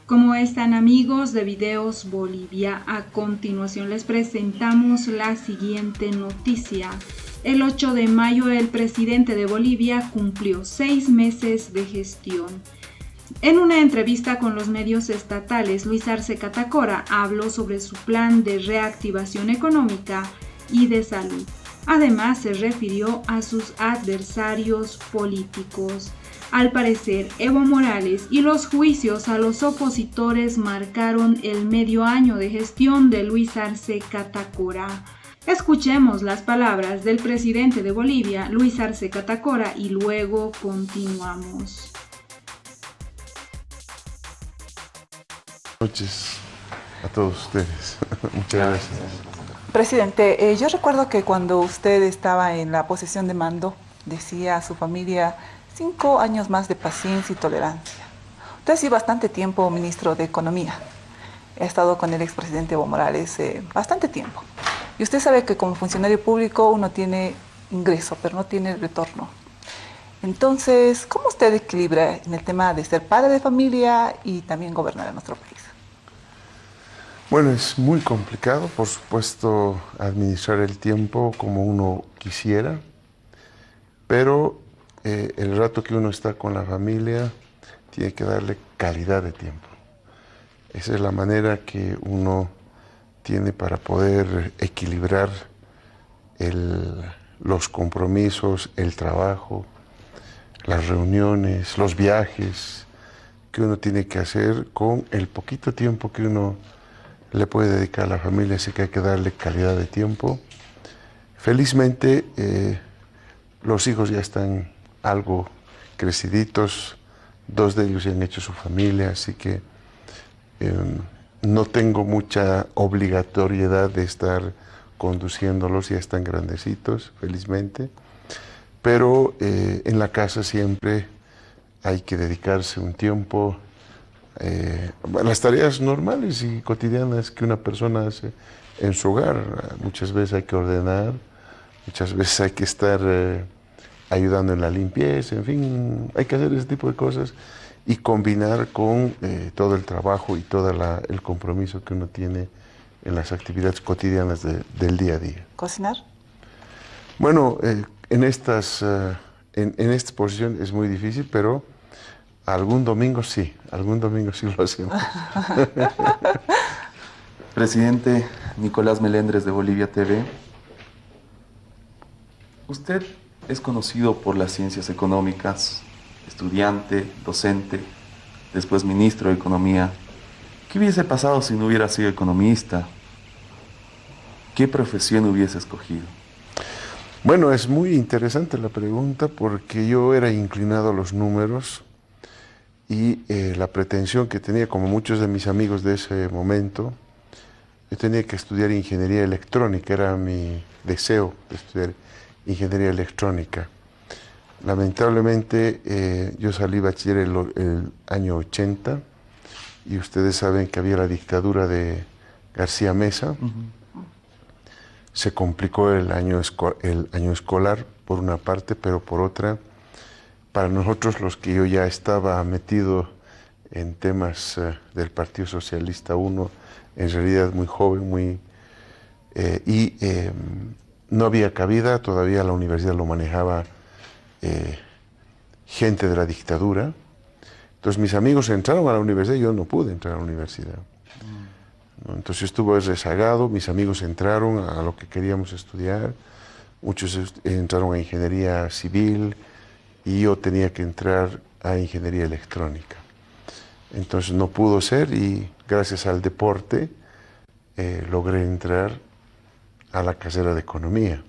¿Cómo están, amigos de Videos Bolivia? A continuación les presentamos la siguiente noticia. El 8 de mayo el presidente de Bolivia cumplió 6 meses de gestión. En una entrevista con los medios estatales, Luis Arce Catacora habló sobre su plan de reactivación económica y de salud. Además, se refirió a sus adversarios políticos. Al parecer, Evo Morales y los juicios a los opositores marcaron el medio año de gestión de Luis Arce Catacora. Escuchemos las palabras del presidente de Bolivia, Luis Arce Catacora, y luego continuamos. Buenas noches a todos ustedes. Muchas gracias. Presidente, yo recuerdo que cuando usted estaba en la posición de mando, decía a su familia 5 años más de paciencia y tolerancia. Usted ha sido bastante tiempo ministro de Economía. Ha estado con el expresidente Evo Morales bastante tiempo. Y usted sabe que como funcionario público uno tiene ingreso, pero no tiene retorno. Entonces, ¿cómo usted equilibra en el tema de ser padre de familia y también gobernar a nuestro país? Bueno, es muy complicado, por supuesto, administrar el tiempo como uno quisiera, pero el rato que uno está con la familia tiene que darle calidad de tiempo. Esa es la manera que uno tiene para poder equilibrar los compromisos, el trabajo, las reuniones, los viajes que uno tiene que hacer con el poquito tiempo que uno le puede dedicar a la familia, así que hay que darle calidad de tiempo. Felizmente, los hijos ya están algo creciditos, 2 de ellos ya han hecho su familia, así que no tengo mucha obligatoriedad de estar conduciéndolos, ya están grandecitos, felizmente. Pero en la casa siempre hay que dedicarse un tiempo a las tareas normales y cotidianas que una persona hace en su hogar. Muchas veces hay que ordenar, muchas veces hay que estar ayudando en la limpieza, en fin, hay que hacer ese tipo de cosas y combinar con todo el trabajo y todo el compromiso que uno tiene en las actividades cotidianas del día a día. ¿Cocinar? Bueno, en esta posición es muy difícil, pero algún domingo sí lo hacemos. Presidente Nicolás Melendres de Bolivia TV, usted es conocido por las ciencias económicas, estudiante, docente, después ministro de Economía. ¿Qué hubiese pasado si no hubiera sido economista? ¿Qué profesión hubiese escogido? Bueno, es muy interesante la pregunta porque yo era inclinado a los números y la pretensión que tenía, como muchos de mis amigos de ese momento, yo tenía que estudiar ingeniería electrónica, era mi deseo de estudiar ingeniería electrónica. Lamentablemente yo salí bachiller el año 80 y ustedes saben que había la dictadura de García Meza. Se complicó el año escolar por una parte, pero por otra, para nosotros los que yo ya estaba metido en temas del Partido Socialista, uno en realidad muy joven, no había cabida, todavía la universidad lo manejaba gente de la dictadura. Entonces mis amigos entraron a la universidad y yo no pude entrar a la universidad. ¿No? Entonces estuve rezagado, mis amigos entraron a lo que queríamos estudiar, muchos entraron a ingeniería civil y yo tenía que entrar a ingeniería electrónica. Entonces no pudo ser y gracias al deporte logré entrar a la carrera de economía.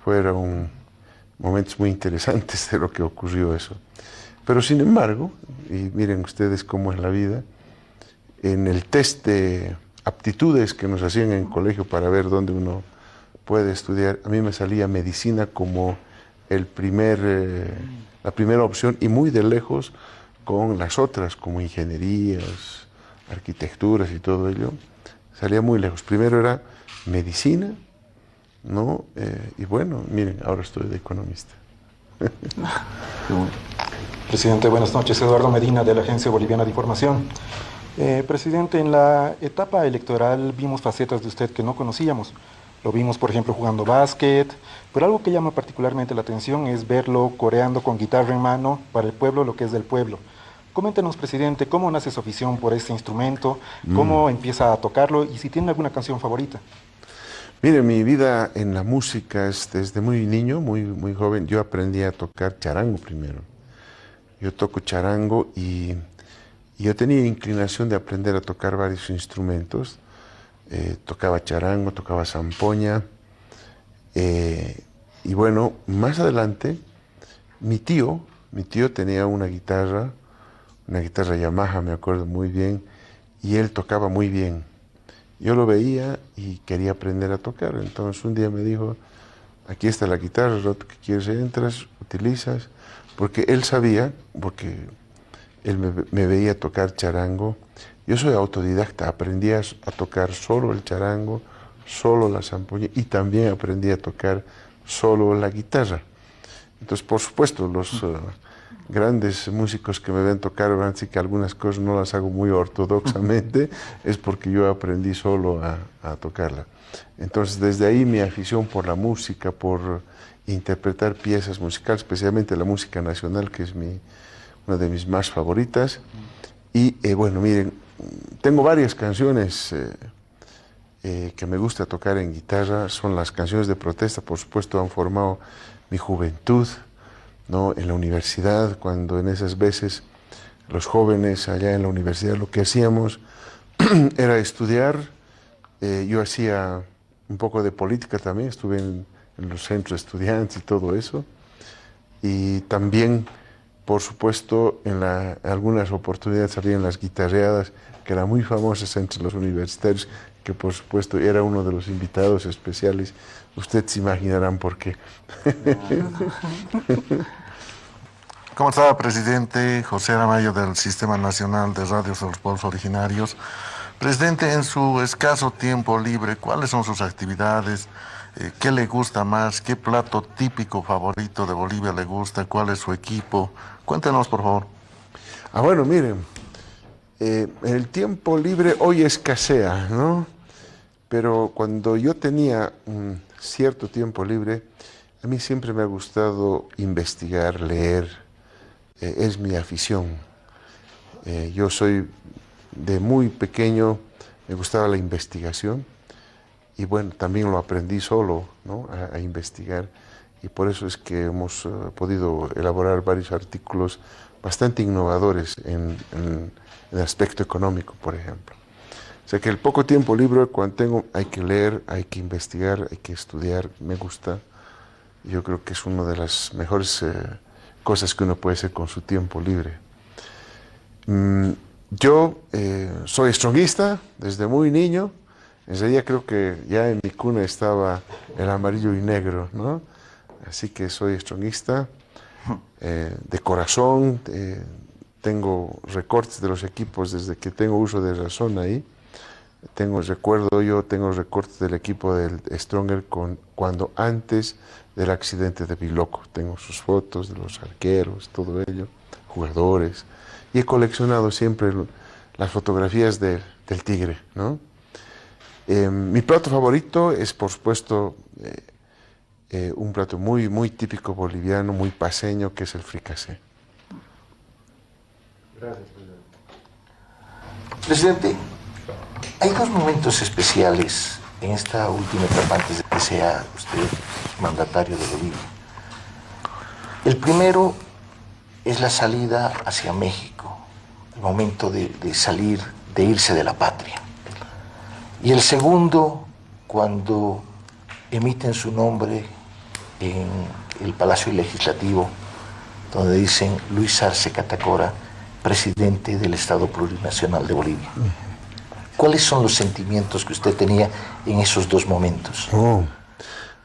Fueron momentos muy interesantes de lo que ocurrió eso. Pero sin embargo, y miren ustedes cómo es la vida, en el test de aptitudes que nos hacían en el colegio para ver dónde uno puede estudiar, a mí me salía medicina como la primera opción y muy de lejos con las otras, como ingenierías, arquitecturas y todo ello, salía muy lejos. Primero era medicina, ¿no? Y bueno, miren, ahora estoy de economista. Presidente, buenas noches. Eduardo Medina, de la Agencia Boliviana de Información. Presidente, en la etapa electoral vimos facetas de usted que no conocíamos. Lo vimos, por ejemplo, jugando básquet, pero algo que llama particularmente la atención es verlo coreando con guitarra en mano para el pueblo lo que es del pueblo. Coméntenos, presidente, cómo nace su afición por este instrumento, cómo empieza a tocarlo y si tiene alguna canción favorita. Mire, mi vida en la música es desde muy niño, muy joven. Yo aprendí a tocar charango primero. Yo toco charango y yo tenía inclinación de aprender a tocar varios instrumentos. Tocaba charango, tocaba zampoña. Y bueno, más adelante, mi tío tenía una guitarra Yamaha, me acuerdo muy bien, y él tocaba muy bien. Yo lo veía y quería aprender a tocar. Entonces un día me dijo, aquí está la guitarra, el rato que quieres entras, utilizas. Porque él sabía, porque él me veía tocar charango. Yo soy autodidacta, aprendí a tocar solo el charango, solo la zampoña y también aprendí a tocar solo la guitarra. Entonces, por supuesto, los grandes músicos que me ven tocar, van a decir que algunas cosas no las hago muy ortodoxamente, es porque yo aprendí solo a tocarla. Entonces, desde ahí mi afición por la música, por interpretar piezas musicales, especialmente la música nacional, que es una de mis más favoritas. Y bueno, miren, tengo varias canciones que me gusta tocar en guitarra, son las canciones de protesta, por supuesto, han formado mi juventud, ¿no? En la universidad, cuando en esas veces los jóvenes allá en la universidad lo que hacíamos era estudiar. Yo hacía un poco de política también, estuve en los centros de estudiantes y todo eso. Y también, por supuesto, en algunas oportunidades había las guitarreadas, que eran muy famosas entre los universitarios, que por supuesto era uno de los invitados especiales. Ustedes se imaginarán por qué. ¿Cómo está, presidente? José Aramayo del Sistema Nacional de Radios de los Pueblos Originarios. Presidente, en su escaso tiempo libre, ¿cuáles son sus actividades? ¿Qué le gusta más? ¿Qué plato típico favorito de Bolivia le gusta? ¿Cuál es su equipo? Cuéntenos, por favor. Bueno, miren, el tiempo libre hoy escasea, ¿no? Pero cuando yo tenía un cierto tiempo libre, a mí siempre me ha gustado investigar, leer, es mi afición. Yo soy de muy pequeño, me gustaba la investigación y bueno, también lo aprendí solo, ¿no? a investigar, y por eso es que hemos podido elaborar varios artículos bastante innovadores en el aspecto económico, por ejemplo. O sea que el poco tiempo libre cuando tengo hay que leer, hay que investigar, hay que estudiar, me gusta. Yo creo que es una de las mejores cosas que uno puede hacer con su tiempo libre. Yo soy stronguista desde muy niño. En realidad creo que ya en mi cuna estaba el amarillo y negro, ¿no? Así que soy stronguista de corazón. Tengo recortes de los equipos desde que tengo uso de razón ahí. Tengo recortes del equipo del Stronger cuando antes del accidente de Biloco. Tengo sus fotos de los arqueros, todo ello, jugadores. Y he coleccionado siempre las fotografías del tigre, ¿no? Mi plato favorito es, por supuesto, un plato muy típico boliviano, muy paceño, que es el fricasé. Gracias, presidente. Hay dos momentos especiales en esta última etapa antes de que sea usted mandatario de Bolivia. El primero es la salida hacia México, el momento de salir, de irse de la patria. Y el segundo, cuando emiten su nombre en el Palacio Legislativo, donde dicen Luis Arce Catacora, presidente del Estado Plurinacional de Bolivia. ¿Cuáles son los sentimientos que usted tenía en esos dos momentos?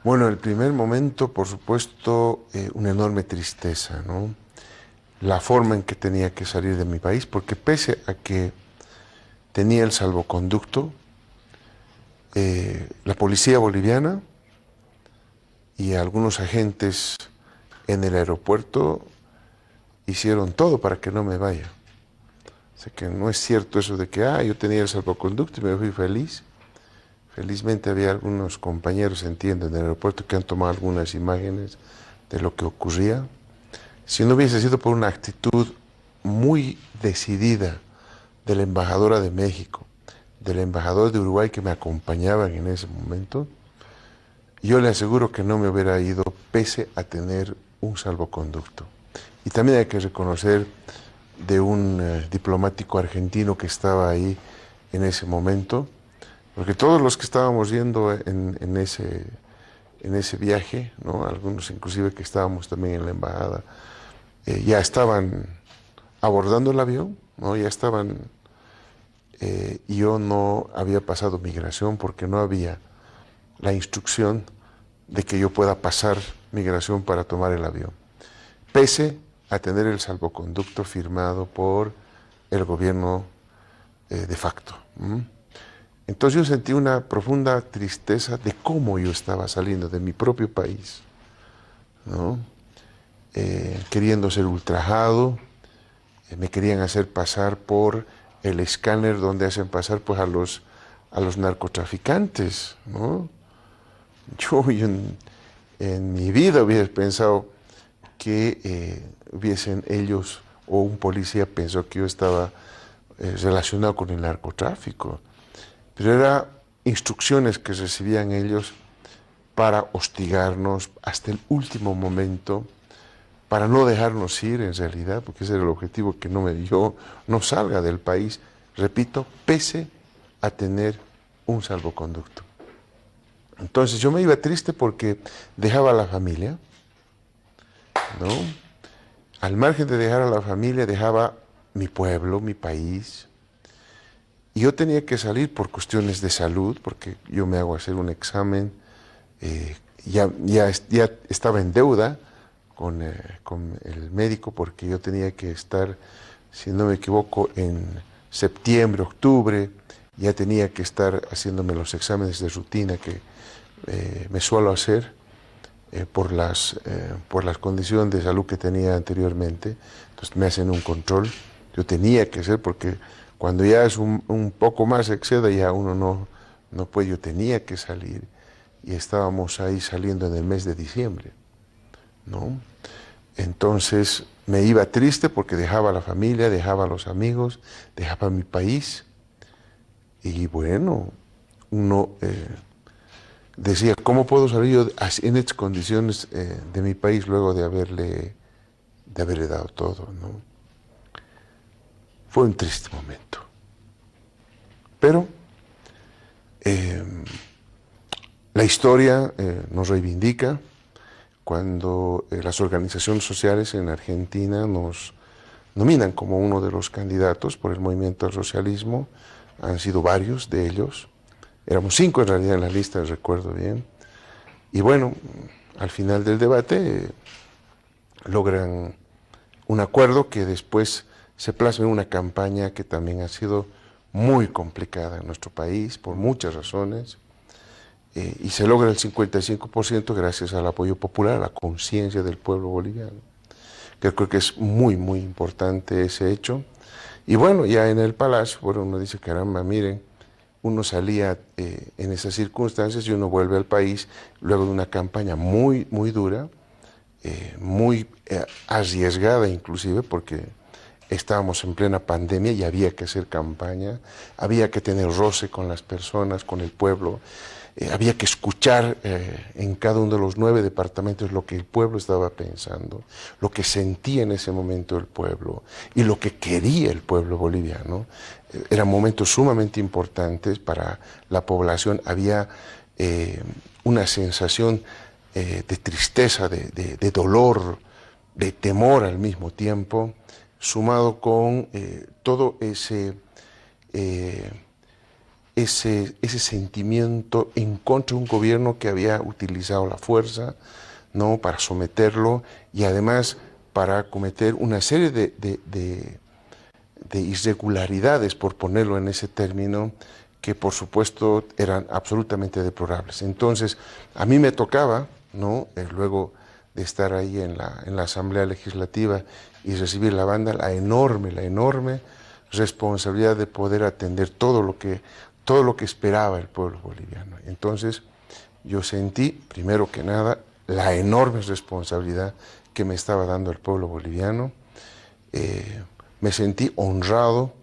Bueno, el primer momento, por supuesto, una enorme tristeza, ¿no? La forma en que tenía que salir de mi país, porque pese a que tenía el salvoconducto, la policía boliviana y algunos agentes en el aeropuerto hicieron todo para que no me vaya. O O sea que no es cierto eso de que yo tenía el salvoconducto y me fui feliz. Felizmente había algunos compañeros, entiendo, en el aeropuerto que han tomado algunas imágenes de lo que ocurría. Si no hubiese sido por una actitud muy decidida de la embajadora de México, del embajador de Uruguay que me acompañaban en ese momento, yo le aseguro que no me hubiera ido pese a tener un salvoconducto. Y también hay que reconocer de un diplomático argentino que estaba ahí en ese momento, porque todos los que estábamos yendo en ese viaje, ¿no? Algunos inclusive que estábamos también en la embajada, ya estaban abordando el avión, ¿no? Ya estaban, yo no había pasado migración porque no había la instrucción de que yo pueda pasar migración para tomar el avión, pese a tener el salvoconducto firmado por el gobierno de facto. Entonces yo sentí una profunda tristeza de cómo yo estaba saliendo de mi propio país, ¿no? Queriendo ser ultrajado, me querían hacer pasar por el escáner donde hacen pasar pues a los narcotraficantes, ¿no? Yo en mi vida hubiera pensado que hubiesen ellos o un policía pensó que yo estaba relacionado con el narcotráfico, pero eran instrucciones que recibían ellos para hostigarnos hasta el último momento, para no dejarnos ir en realidad, porque ese era el objetivo, que yo no salga del país, repito, pese a tener un salvoconducto. Entonces yo me iba triste porque dejaba a la familia, ¿no? Al margen de dejar a la familia, dejaba mi pueblo, mi país, y yo tenía que salir por cuestiones de salud, porque yo me hago hacer un examen, ya estaba en deuda con el médico, porque yo tenía que estar, si no me equivoco, en septiembre, octubre, ya tenía que estar haciéndome los exámenes de rutina que me suelo hacer por las condiciones de salud que tenía anteriormente. Entonces me hacen un control, yo tenía que hacer, porque cuando ya es un poco más exceda, ya uno no puede, yo tenía que salir, y estábamos ahí saliendo en el mes de diciembre, ¿no? Entonces me iba triste porque dejaba a la familia, dejaba a los amigos, dejaba mi país, y bueno, uno decía, ¿cómo puedo salir yo en estas condiciones de mi país luego de haberle dado todo, ¿no? Fue un triste momento. Pero la historia nos reivindica cuando las organizaciones sociales en Argentina nos nominan como uno de los candidatos por el movimiento al socialismo. Han sido varios de ellos. Éramos 5 en realidad en la lista, recuerdo bien. Y bueno, al final del debate logran un acuerdo que después se plasma en una campaña que también ha sido muy complicada en nuestro país por muchas razones, y se logra el 55% gracias al apoyo popular, a la conciencia del pueblo boliviano. Creo que es muy, muy importante ese hecho. Y bueno, ya en el Palacio, bueno, uno dice, caramba, miren, uno salía en esas circunstancias y uno vuelve al país luego de una campaña muy, muy dura, muy arriesgada inclusive, porque estábamos en plena pandemia y había que hacer campaña, había que tener roce con las personas, con el pueblo, había que escuchar en cada uno de los 9 departamentos lo que el pueblo estaba pensando, lo que sentía en ese momento el pueblo y lo que quería el pueblo boliviano. Eran momentos sumamente importantes para la población. Había una sensación de tristeza, de dolor, de temor al mismo tiempo, sumado con todo ese sentimiento en contra de un gobierno que había utilizado la fuerza, ¿no?, para someterlo, y además para cometer una serie de irregularidades, por ponerlo en ese término, que por supuesto eran absolutamente deplorables. Entonces, a mí me tocaba, ¿no?, luego de estar ahí en la Asamblea Legislativa y recibir la banda, la enorme responsabilidad de poder atender todo lo que esperaba el pueblo boliviano. Entonces, yo sentí, primero que nada, la enorme responsabilidad que me estaba dando el pueblo boliviano. Me sentí honrado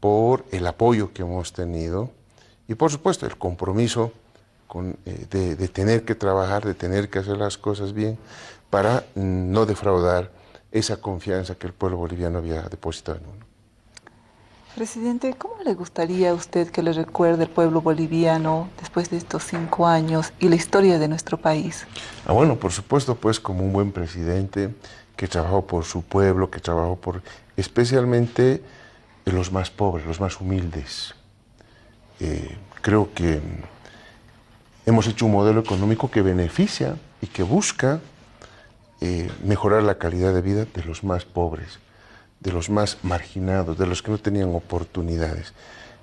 por el apoyo que hemos tenido y, por supuesto, el compromiso de tener que trabajar, de tener que hacer las cosas bien para no defraudar esa confianza que el pueblo boliviano había depositado en uno. Presidente, ¿cómo le gustaría a usted que le recuerde el pueblo boliviano después de estos 5 años y la historia de nuestro país? Bueno, por supuesto, pues como un buen presidente que trabajó por su pueblo, que trabajó por especialmente los más pobres, los más humildes. Creo que hemos hecho un modelo económico que beneficia y que busca mejorar la calidad de vida de los más pobres, de los más marginados, de los que no tenían oportunidades.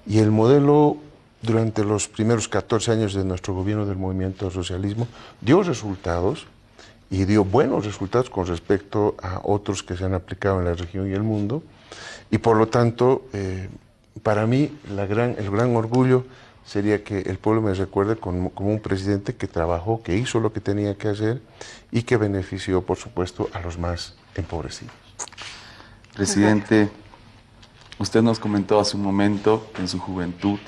Y el modelo, durante los primeros 14 años de nuestro gobierno del movimiento socialismo, dio resultados y dio buenos resultados con respecto a otros que se han aplicado en la región y el mundo. Y por lo tanto, para mí, el gran orgullo sería que el pueblo me recuerde como un presidente que trabajó, que hizo lo que tenía que hacer y que benefició, por supuesto, a los más empobrecidos. Presidente, usted nos comentó hace un momento que en su juventud,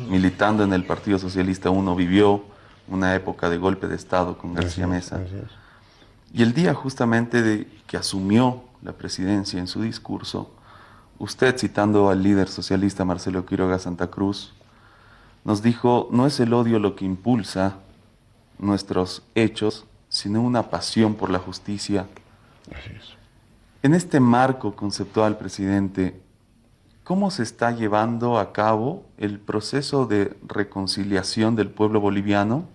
militando en el Partido Socialista, uno vivió una época de golpe de Estado con García Meza. Y el día justamente de que asumió la presidencia, en su discurso, usted, citando al líder socialista Marcelo Quiroga Santa Cruz, nos dijo: no es el odio lo que impulsa nuestros hechos, sino una pasión por la justicia. Así es. En este marco conceptual, presidente, ¿cómo se está llevando a cabo el proceso de reconciliación del pueblo boliviano,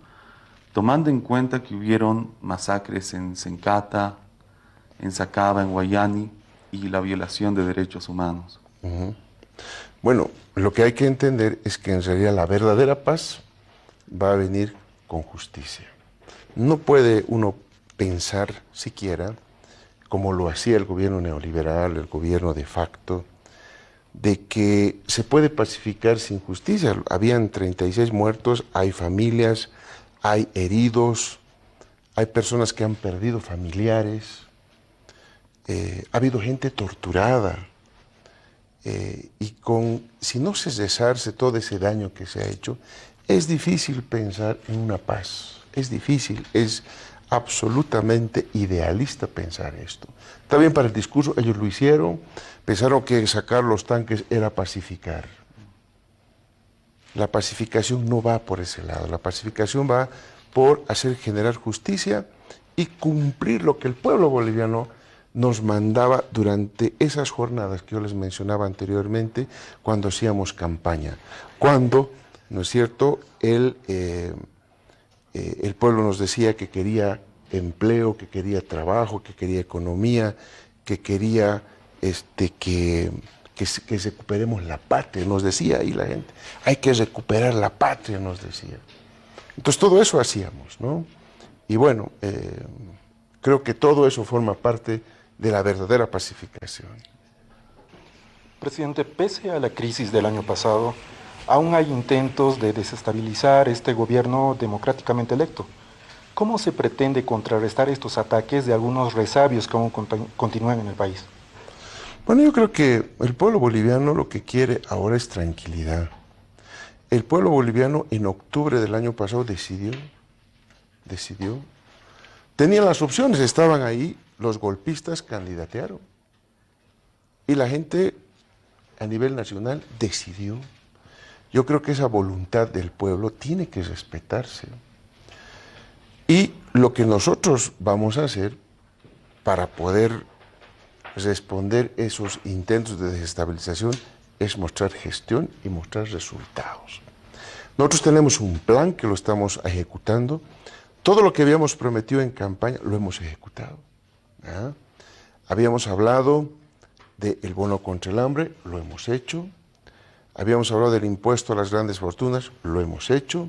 tomando en cuenta que hubieron masacres en Sencata, en Sacaba, en Guayani, y la violación de derechos humanos? Bueno, lo que hay que entender es que en realidad la verdadera paz va a venir con justicia. No puede uno pensar siquiera, como lo hacía el gobierno neoliberal, el gobierno de facto, de que se puede pacificar sin justicia. Habían 36 muertos, hay familias, hay heridos, hay personas que han perdido familiares, ha habido gente torturada, y si no se resarce todo ese daño que se ha hecho, es difícil pensar en una paz, es difícil, es absolutamente idealista pensar esto. Está bien para el discurso, ellos lo hicieron, pensaron que sacar los tanques era pacificar. La pacificación no va por ese lado, la pacificación va por hacer generar justicia y cumplir lo que el pueblo boliviano nos mandaba durante esas jornadas que yo les mencionaba anteriormente, cuando hacíamos campaña. Cuando, ¿no es cierto?, el pueblo nos decía que quería empleo, que quería trabajo, que quería economía, que quería que recuperemos la patria, nos decía ahí la gente. Hay que recuperar la patria, nos decía. Entonces todo eso hacíamos, ¿no? Y bueno, creo que todo eso forma parte de la verdadera pacificación. Presidente, pese a la crisis del año pasado, aún hay intentos de desestabilizar este gobierno democráticamente electo. ¿Cómo se pretende contrarrestar estos ataques de algunos resabios que aún continúan en el país? Bueno, yo creo que el pueblo boliviano lo que quiere ahora es tranquilidad. El pueblo boliviano en octubre del año pasado decidió. Tenían las opciones, estaban ahí, los golpistas candidatearon. Y la gente a nivel nacional decidió. Yo creo que esa voluntad del pueblo tiene que respetarse. Y lo que nosotros vamos a hacer para poder responder esos intentos de desestabilización es mostrar gestión y mostrar resultados. Nosotros tenemos un plan que lo estamos ejecutando. Todo lo que habíamos prometido en campaña lo hemos ejecutado. ¿Ah? Habíamos hablado del bono contra el hambre, lo hemos hecho. Habíamos hablado del impuesto a las grandes fortunas, lo hemos hecho.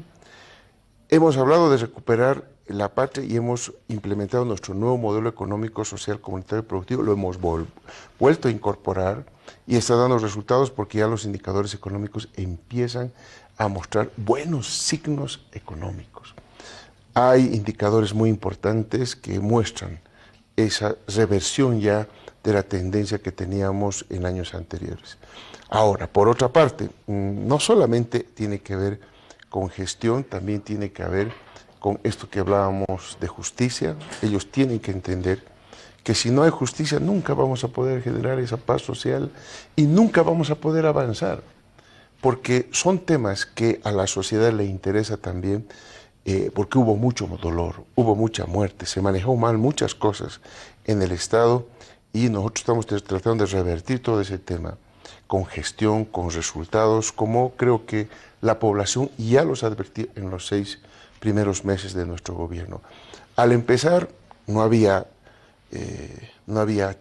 Hemos hablado de recuperar la patria y hemos implementado nuestro nuevo modelo económico, social, comunitario y productivo, lo hemos vuelto a incorporar y está dando resultados porque ya los indicadores económicos empiezan a mostrar buenos signos económicos. Hay indicadores muy importantes que muestran esa reversión ya de la tendencia que teníamos en años anteriores. Ahora, por otra parte, no solamente tiene que ver con gestión, también tiene que ver con esto que hablábamos de justicia. Ellos tienen que entender que si no hay justicia nunca vamos a poder generar esa paz social y nunca vamos a poder avanzar, porque son temas que a la sociedad le interesa también, porque hubo mucho dolor, hubo mucha muerte, se manejó mal muchas cosas en el Estado y nosotros estamos tratando de revertir todo ese tema con gestión, con resultados, como creo que la población ya los advirtió en los 6 primeros meses de nuestro gobierno. Al empezar no había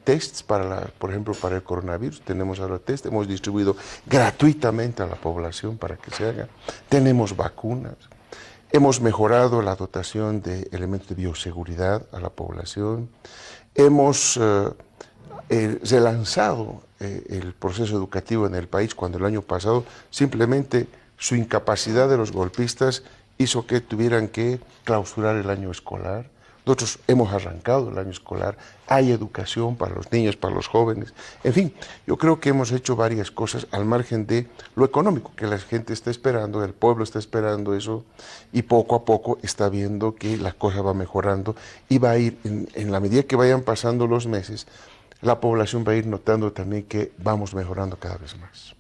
tests por ejemplo, para el coronavirus. Tenemos ahora test, hemos distribuido gratuitamente a la población para que se haga. Tenemos vacunas, hemos mejorado la dotación de elementos de bioseguridad a la población, hemos relanzado el proceso educativo en el país cuando el año pasado simplemente su incapacidad de los golpistas hizo que tuvieran que clausurar el año escolar. Nosotros hemos arrancado el año escolar, hay educación para los niños, para los jóvenes, en fin, yo creo que hemos hecho varias cosas al margen de lo económico, que la gente está esperando, el pueblo está esperando eso, y poco a poco está viendo que la cosa va mejorando, y va a ir, en la medida que vayan pasando los meses, la población va a ir notando también que vamos mejorando cada vez más.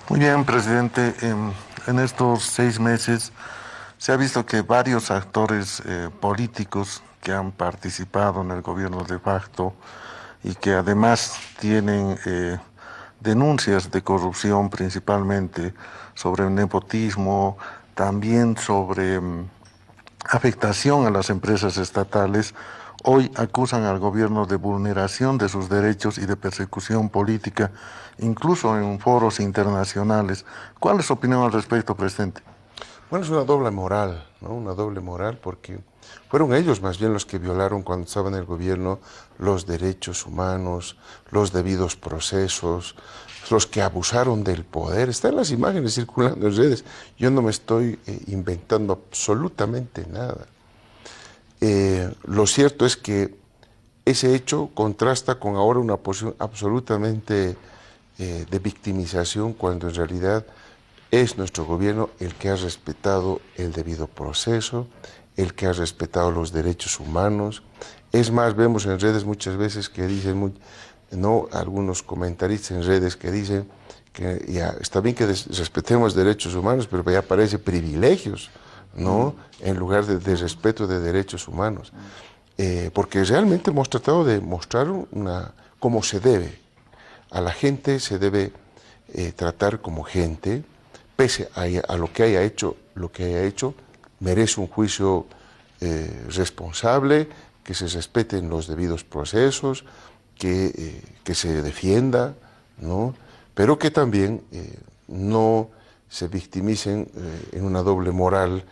Muy bien, presidente, en estos 6 meses se ha visto que varios actores políticos que han participado en el gobierno de facto y que además tienen denuncias de corrupción principalmente sobre el nepotismo, también sobre afectación a las empresas estatales, hoy acusan al gobierno de vulneración de sus derechos y de persecución política, incluso en foros internacionales. ¿Cuál es su opinión al respecto, presidente? Bueno, es una doble moral, ¿no? Una doble moral porque fueron ellos más bien los que violaron cuando estaban en el gobierno los derechos humanos, los debidos procesos, los que abusaron del poder. Están las imágenes circulando en redes. Yo no me estoy inventando absolutamente nada. Lo cierto es que ese hecho contrasta con ahora una posición absolutamente de victimización, cuando en realidad es nuestro gobierno el que ha respetado el debido proceso, el que ha respetado los derechos humanos. Es más, vemos en redes muchas veces que dicen, algunos comentaristas en redes que dicen que ya está bien que respetemos derechos humanos, pero ya parece privilegios, ¿no? En lugar de respeto de derechos humanos. Porque realmente hemos tratado de mostrar cómo se debe. A la gente se debe tratar como gente, pese a lo que haya hecho, merece un juicio responsable, que se respeten los debidos procesos, que se defienda, ¿no? Pero que también no se victimicen en una doble moral,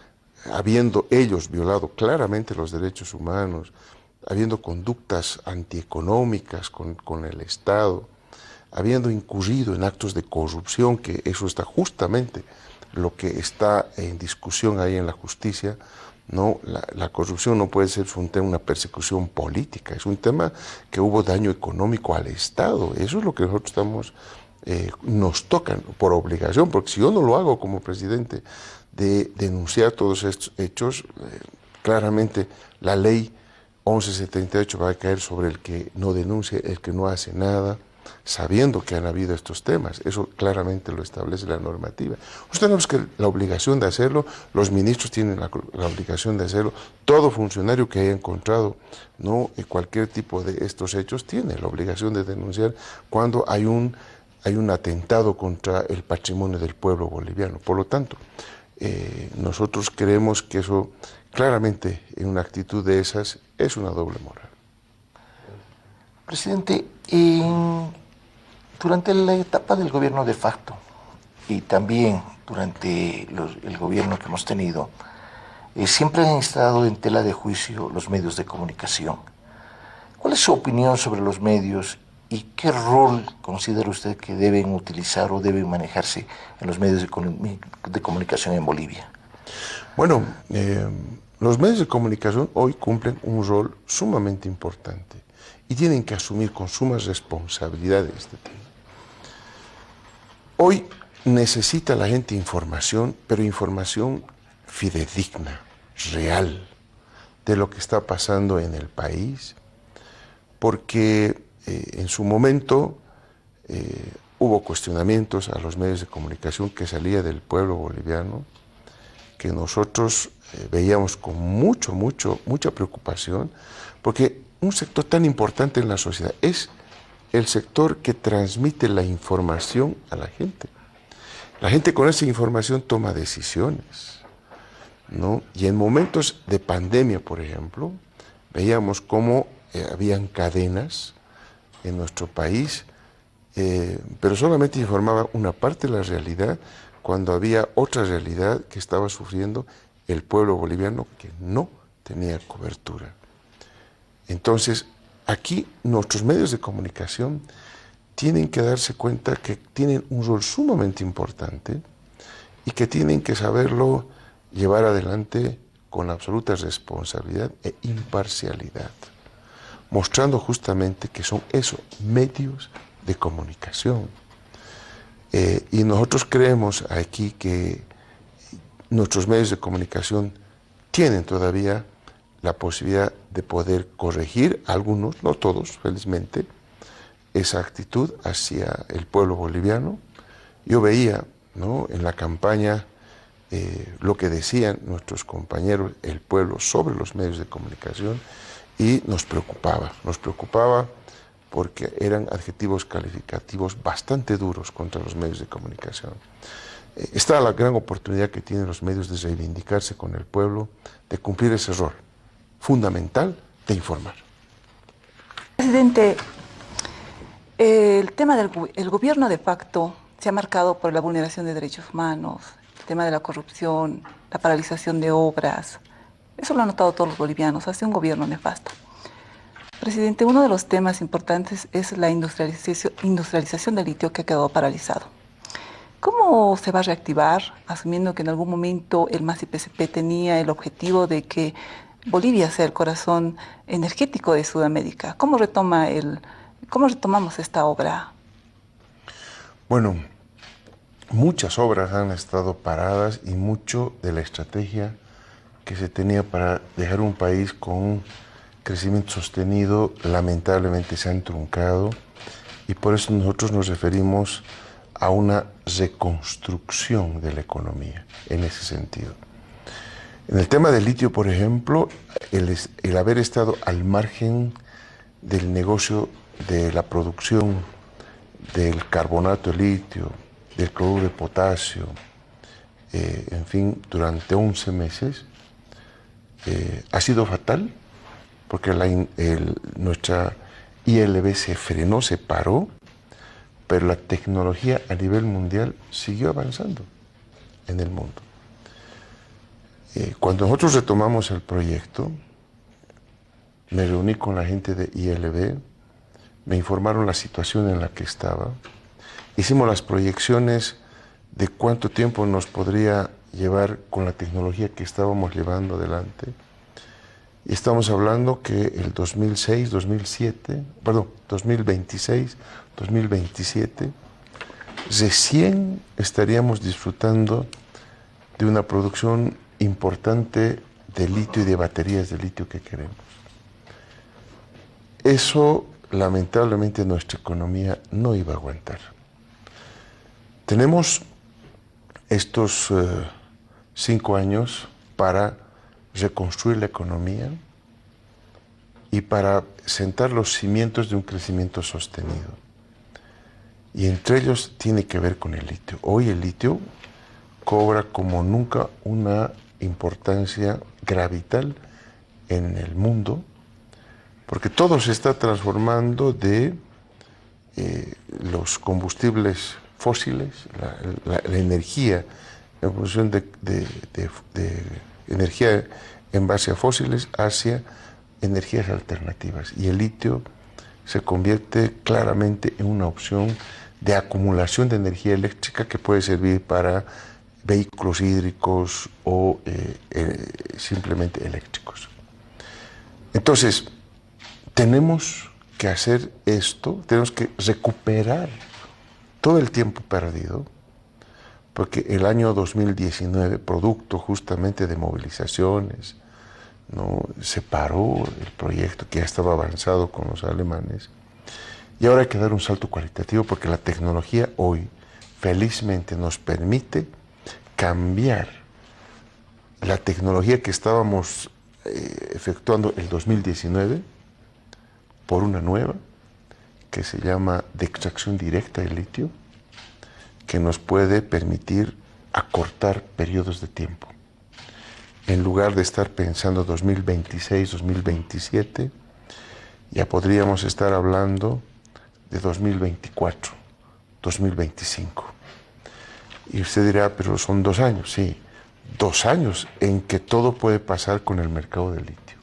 habiendo ellos violado claramente los derechos humanos, habiendo conductas antieconómicas con el Estado, habiendo incurrido en actos de corrupción, que eso está justamente lo que está en discusión ahí en la justicia, ¿no? La corrupción no puede ser una persecución política, es un tema que hubo daño económico al Estado. Eso es lo que nosotros nos tocan por obligación, porque si yo no lo hago como presidente de denunciar todos estos hechos, claramente la ley 1178 va a caer sobre el que no denuncia, el que no hace nada, sabiendo que han habido estos temas. Eso claramente lo establece la normativa. Nosotros tenemos la obligación de hacerlo, los ministros tienen la obligación de hacerlo, todo funcionario que haya encontrado, ¿no?, cualquier tipo de estos hechos tiene la obligación de denunciar cuando hay un atentado contra el patrimonio del pueblo boliviano. Por lo tanto, nosotros creemos que eso claramente en una actitud de esas es una doble moral. Presidente, durante la etapa del gobierno de facto y también durante el gobierno que hemos tenido, siempre han estado en tela de juicio los medios de comunicación. ¿Cuál es su opinión sobre los medios ¿Y qué rol considera usted que deben utilizar o deben manejarse en los medios de comunicación en Bolivia? Bueno, los medios de comunicación hoy cumplen un rol sumamente importante y tienen que asumir con suma responsabilidad este tema. Hoy necesita la gente información, pero información fidedigna, real, de lo que está pasando en el país, porque en su momento hubo cuestionamientos a los medios de comunicación que salía del pueblo boliviano, que nosotros veíamos con mucha preocupación, porque un sector tan importante en la sociedad es el sector que transmite la información a la gente. La gente con esa información toma decisiones, ¿no? Y en momentos de pandemia, por ejemplo, veíamos cómo habían cadenas en nuestro país, pero solamente informaba una parte de la realidad cuando había otra realidad que estaba sufriendo el pueblo boliviano que no tenía cobertura. Entonces, aquí nuestros medios de comunicación tienen que darse cuenta que tienen un rol sumamente importante y que tienen que saberlo llevar adelante con absoluta responsabilidad e imparcialidad, mostrando justamente que son esos medios de comunicación. Y nosotros creemos aquí que nuestros medios de comunicación tienen todavía la posibilidad de poder corregir, algunos, no todos, felizmente, esa actitud hacia el pueblo boliviano. Yo veía, ¿no?, en la campaña lo que decían nuestros compañeros, el pueblo, sobre los medios de comunicación, y nos preocupaba porque eran adjetivos calificativos bastante duros contra los medios de comunicación. Está la gran oportunidad que tienen los medios de reivindicarse con el pueblo, de cumplir ese rol fundamental de informar. Presidente, el tema del gobierno de facto se ha marcado por la vulneración de derechos humanos, el tema de la corrupción, la paralización de obras. Eso lo han notado todos los bolivianos, hace un gobierno nefasto. Presidente, uno de los temas importantes es la industrialización del litio, que ha quedado paralizado. ¿Cómo se va a reactivar, asumiendo que en algún momento el MAS-IPCP tenía el objetivo de que Bolivia sea el corazón energético de Sudamérica? ¿Cómo retomamos esta obra? Bueno, muchas obras han estado paradas y mucho de la estrategia que se tenía para dejar un país con un crecimiento sostenido lamentablemente se han truncado, y por eso nosotros nos referimos a una reconstrucción de la economía en ese sentido. En el tema del litio, por ejemplo, el haber estado al margen del negocio de la producción del carbonato de litio, del cloruro de potasio, en fin, durante 11 meses, ha sido fatal, porque nuestra ILB se frenó, se paró, pero la tecnología a nivel mundial siguió avanzando en el mundo. Cuando nosotros retomamos el proyecto, me reuní con la gente de ILB, me informaron la situación en la que estaba, hicimos las proyecciones de cuánto tiempo nos podría llevar con la tecnología que estábamos llevando adelante. Y estamos hablando que el 2026, 2027, recién estaríamos disfrutando de una producción importante de litio y de baterías de litio que queremos. Eso, lamentablemente, nuestra economía no iba a aguantar. Tenemos estos 5 años para reconstruir la economía y para sentar los cimientos de un crecimiento sostenido. Y entre ellos tiene que ver con el litio. Hoy el litio cobra como nunca una importancia gravital en el mundo, porque todo se está transformando de los combustibles fósiles, la energía en función de energía en base a fósiles hacia energías alternativas. Y el litio se convierte claramente en una opción de acumulación de energía eléctrica que puede servir para vehículos hídricos o simplemente eléctricos. Entonces, tenemos que hacer esto, tenemos que recuperar todo el tiempo perdido, porque el año 2019, producto justamente de movilizaciones, ¿no?, se paró el proyecto que ya estaba avanzado con los alemanes, y ahora hay que dar un salto cualitativo porque la tecnología hoy felizmente nos permite cambiar la tecnología que estábamos efectuando el 2019 por una nueva que se llama de extracción directa de litio, que nos puede permitir acortar periodos de tiempo. En lugar de estar pensando 2026, 2027, ya podríamos estar hablando de 2024, 2025. Y usted dirá, pero son 2 años. Sí, 2 años en que todo puede pasar con el mercado del litio.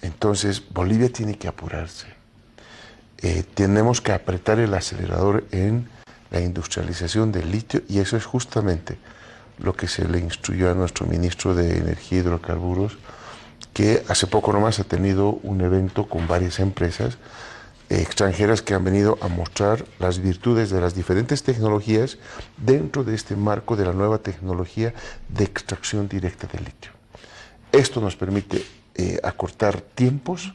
Entonces, Bolivia tiene que apurarse. Tenemos que apretar el acelerador en la industrialización del litio, y eso es justamente lo que se le instruyó a nuestro ministro de Energía y Hidrocarburos, que hace poco nomás ha tenido un evento con varias empresas extranjeras que han venido a mostrar las virtudes de las diferentes tecnologías dentro de este marco de la nueva tecnología de extracción directa de litio. Esto nos permite acortar tiempos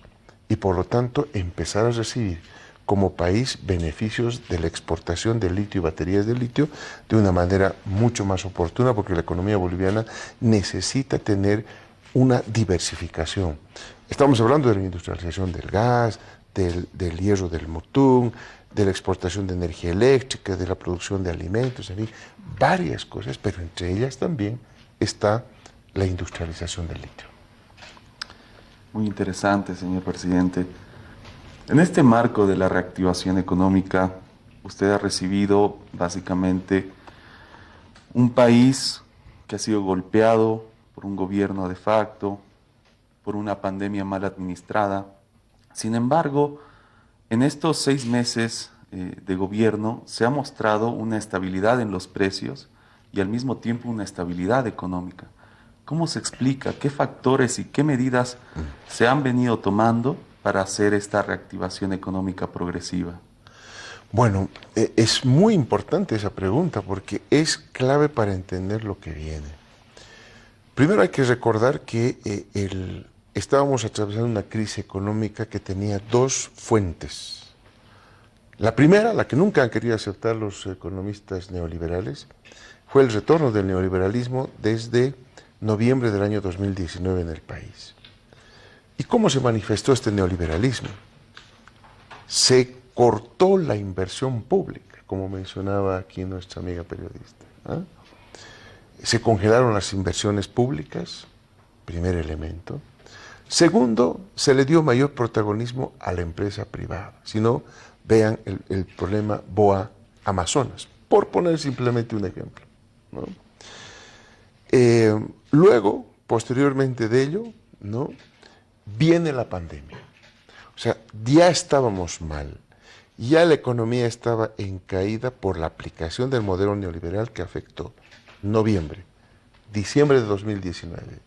y por lo tanto empezar a recibir como país beneficios de la exportación de litio y baterías de litio de una manera mucho más oportuna, porque la economía boliviana necesita tener una diversificación. Estamos hablando de la industrialización del gas, del hierro del mutún, de la exportación de energía eléctrica, de la producción de alimentos, en fin, varias cosas, pero entre ellas también está la industrialización del litio. Muy interesante, señor presidente. En este marco de la reactivación económica, usted ha recibido básicamente un país que ha sido golpeado por un gobierno de facto, por una pandemia mal administrada. Sin embargo, en estos 6 meses de gobierno se ha mostrado una estabilidad en los precios y al mismo tiempo una estabilidad económica. ¿Cómo se explica? ¿Qué factores y qué medidas se han venido tomando para hacer esta reactivación económica progresiva? Bueno, es muy importante esa pregunta porque es clave para entender lo que viene. Primero hay que recordar que estábamos atravesando una crisis económica que tenía 2 fuentes. La primera, la que nunca han querido aceptar los economistas neoliberales, fue el retorno del neoliberalismo desde noviembre del año 2019 en el país. ¿Y cómo se manifestó este neoliberalismo? Se cortó la inversión pública, como mencionaba aquí nuestra amiga periodista. Se congelaron las inversiones públicas, primer elemento. Segundo, se le dio mayor protagonismo a la empresa privada. Si no, vean el problema BOA Amazonas, por poner simplemente un ejemplo, ¿no? Luego, posteriormente de ello, ¿no?, viene la pandemia. O sea, ya estábamos mal, ya la economía estaba en caída por la aplicación del modelo neoliberal que afectó noviembre, diciembre de 2019,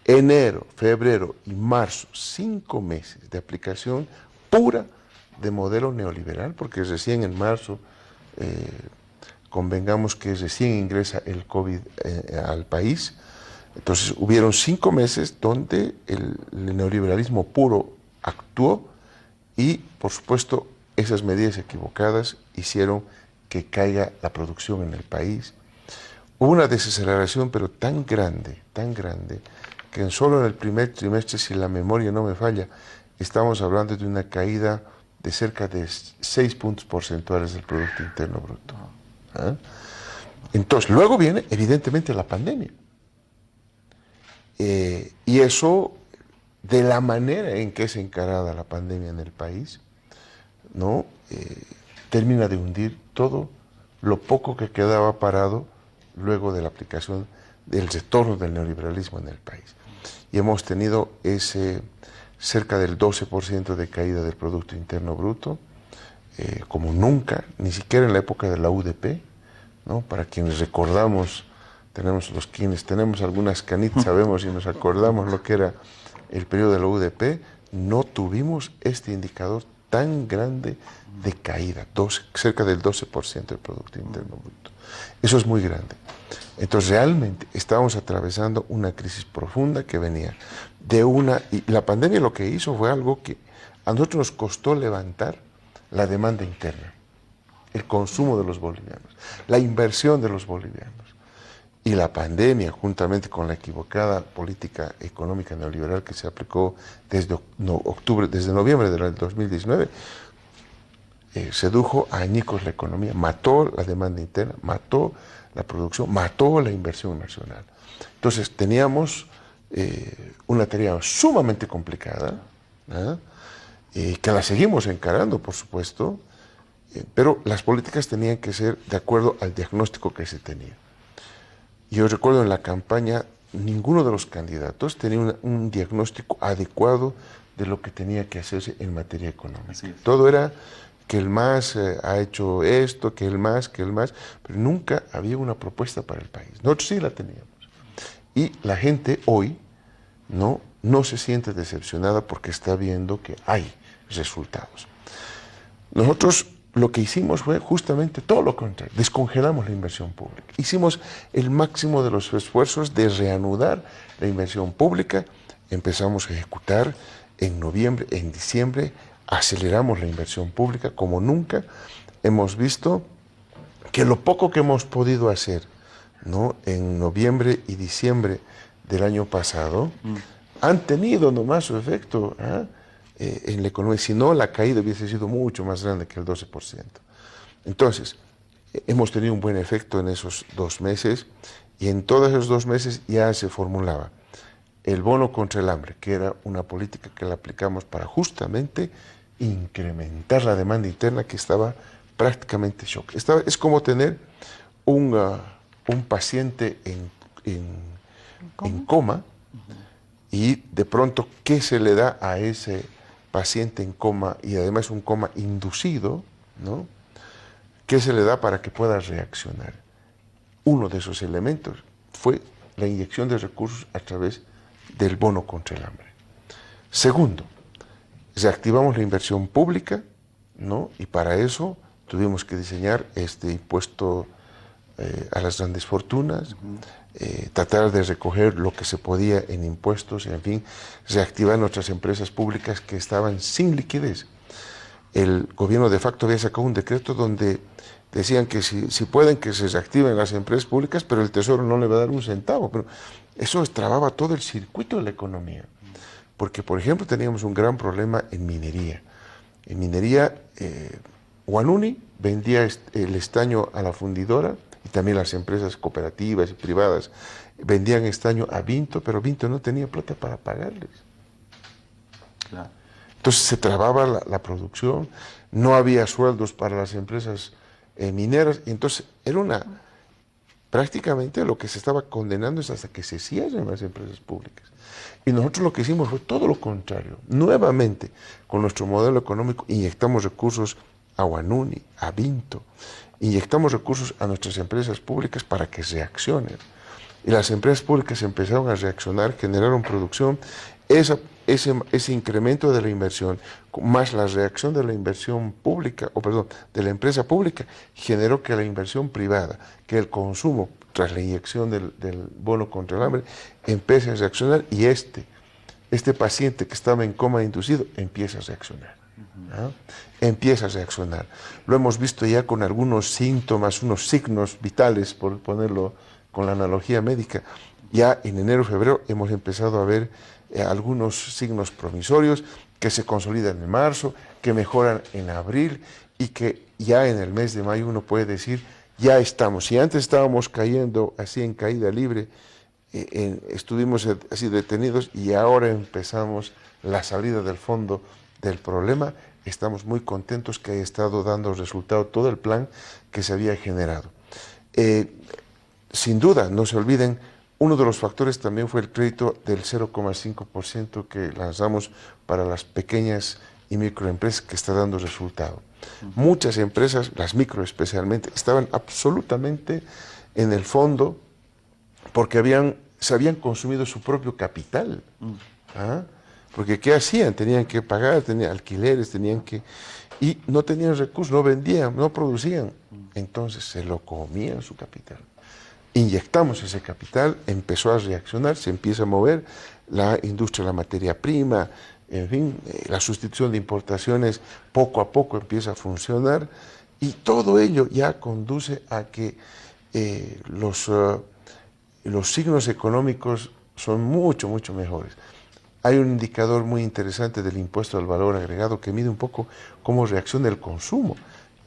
enero, febrero y marzo, 5 meses de aplicación pura de modelo neoliberal, porque recién en marzo, convengamos que recién ingresa el COVID al país. Entonces hubieron 5 meses donde el neoliberalismo puro actuó y, por supuesto, esas medidas equivocadas hicieron que caiga la producción en el país. Hubo una desaceleración, pero tan grande, que solo en el primer trimestre, si la memoria no me falla, estamos hablando de una caída de cerca de 6 puntos porcentuales del Producto Interno Bruto. Entonces, luego viene, evidentemente, la pandemia. Y eso, de la manera en que es encarada la pandemia en el país, ¿no?, termina de hundir todo lo poco que quedaba parado luego de la aplicación del retorno del neoliberalismo en el país. Y hemos tenido ese cerca del 12% de caída del Producto Interno Bruto, como nunca, ni siquiera en la época de la UDP, ¿no? Para quienes recordamos, quienes tenemos algunas canitas, sabemos y nos acordamos lo que era el periodo de la UDP, no tuvimos este indicador tan grande de caída, cerca del 12% del Producto Interno Bruto. Eso es muy grande. Entonces realmente estábamos atravesando una crisis profunda que venía de y la pandemia lo que hizo fue algo que a nosotros nos costó levantar la demanda interna, el consumo de los bolivianos, la inversión de los bolivianos. Y la pandemia, juntamente con la equivocada política económica neoliberal que se aplicó desde noviembre del 2019, sedujo a añicos la economía, mató la demanda interna, mató la producción, mató la inversión nacional. Entonces teníamos una tarea sumamente complicada, que la seguimos encarando, por supuesto, pero las políticas tenían que ser de acuerdo al diagnóstico que se tenía. Yo recuerdo en la campaña, ninguno de los candidatos tenía un diagnóstico adecuado de lo que tenía que hacerse en materia económica. Todo era que el MAS ha hecho esto, que el MAS, pero nunca había una propuesta para el país. Nosotros sí la teníamos. Y la gente hoy no se siente decepcionada porque está viendo que hay resultados. Nosotros lo que hicimos fue justamente todo lo contrario, descongelamos la inversión pública. Hicimos el máximo de los esfuerzos de reanudar la inversión pública, empezamos a ejecutar en noviembre, en diciembre, aceleramos la inversión pública como nunca. Hemos visto que lo poco que hemos podido hacer, ¿no?, en noviembre y diciembre del año pasado, han tenido nomás su efecto en la economía, si no la caída hubiese sido mucho más grande que el 12%. Entonces, hemos tenido un buen efecto en esos 2 meses y en todos esos 2 meses ya se formulaba el bono contra el hambre, que era una política que la aplicamos para justamente incrementar la demanda interna que estaba prácticamente shock. Es como tener un paciente en coma y de pronto, ¿qué se le da a ese paciente en coma y además un coma inducido, ¿no? ¿Qué se le da para que pueda reaccionar? Uno de esos elementos fue la inyección de recursos a través del bono contra el hambre. Segundo, reactivamos la inversión pública, ¿no? Y para eso tuvimos que diseñar este impuesto a las grandes fortunas, tratar de recoger lo que se podía en impuestos, en fin, reactivar nuestras empresas públicas que estaban sin liquidez. El gobierno de facto había sacado un decreto donde decían que si pueden que se reactiven las empresas públicas, pero el Tesoro no le va a dar un centavo. Pero eso destrababa todo el circuito de la economía. Porque, por ejemplo, teníamos un gran problema en minería. En minería, Huanuni vendía el estaño a la fundidora, y también las empresas cooperativas y privadas vendían estaño a Vinto, pero Vinto no tenía plata para pagarles. Claro. Entonces se trababa la producción, no había sueldos para las empresas mineras, y entonces era prácticamente lo que se estaba condenando es hasta que se cierren las empresas públicas. Y nosotros lo que hicimos fue todo lo contrario. Nuevamente, con nuestro modelo económico, inyectamos recursos a Huanuni, a Vinto, inyectamos recursos a nuestras empresas públicas para que reaccionen. Y las empresas públicas empezaron a reaccionar, generaron producción. Ese incremento de la inversión, más la reacción de la inversión pública, de la empresa pública, generó que la inversión privada, que el consumo, tras la inyección del bono contra el hambre, empiece a reaccionar y este paciente que estaba en coma inducido empieza a reaccionar. Empieza a reaccionar. Lo hemos visto ya con algunos síntomas, unos signos vitales, por ponerlo con la analogía médica. Ya en enero, febrero hemos empezado a ver algunos signos promisorios que se consolidan en marzo, que mejoran en abril y que ya en el mes de mayo uno puede decir, ya estamos. Si antes estábamos cayendo así en caída libre, estuvimos así detenidos y ahora empezamos la salida del fondo del problema. Estamos muy contentos que haya estado dando resultado todo el plan que se había generado. Sin duda, no se olviden, Uno de los factores también fue el crédito del 0,5% que lanzamos para las pequeñas y microempresas, que está dando resultado. Muchas empresas, las micro especialmente, estaban absolutamente en el fondo porque se habían consumido su propio capital. ¿Ah? Porque ¿qué hacían? Tenían que pagar, tenían alquileres, y no tenían recursos, no vendían, no producían. Entonces se lo comían su capital. Inyectamos ese capital, empezó a reaccionar, se empieza a mover la industria, la materia prima, en fin, la sustitución de importaciones poco a poco empieza a funcionar, y todo ello ya conduce a que los signos económicos son mucho, mucho mejores. Hay un indicador muy interesante del impuesto al valor agregado que mide un poco cómo reacciona el consumo,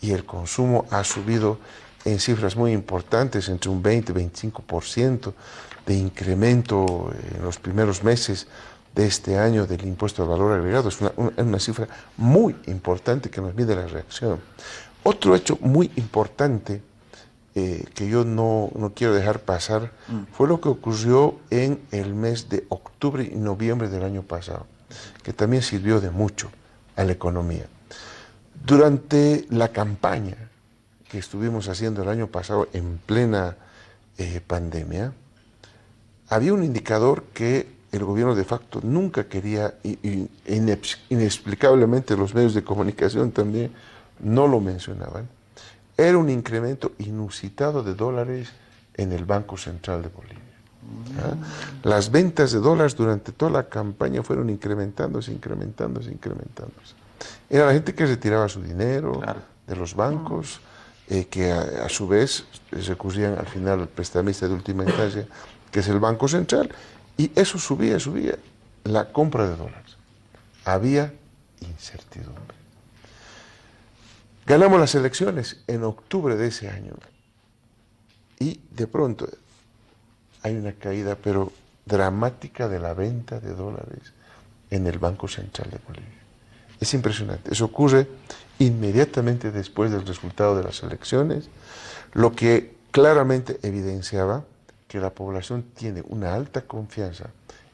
y el consumo ha subido en cifras muy importantes, entre un 20 y 25% de incremento en los primeros meses de este año del impuesto al valor agregado. Es una cifra muy importante que nos mide la reacción. Otro hecho muy importante que yo no quiero dejar pasar fue lo que ocurrió en el mes de octubre y noviembre del año pasado, que también sirvió de mucho a la economía. Durante la campaña que estuvimos haciendo el año pasado en plena pandemia, había un indicador que el gobierno de facto nunca quería, y inexplicablemente los medios de comunicación también no lo mencionaban. Era un incremento inusitado de dólares en el Banco Central de Bolivia. ¿Ah? Las ventas de dólares durante toda la campaña fueron incrementándose. Era la gente que retiraba su dinero de los bancos, que a su vez recurrían al final al prestamista de última instancia, que es el Banco Central, y eso subía la compra de dólares. Había incertidumbre. Ganamos las elecciones en octubre de ese año, y de pronto hay una caída, pero dramática, de la venta de dólares en el Banco Central de Bolivia. Es impresionante. Eso ocurre inmediatamente después del resultado de las elecciones, lo que claramente evidenciaba que la población tiene una alta confianza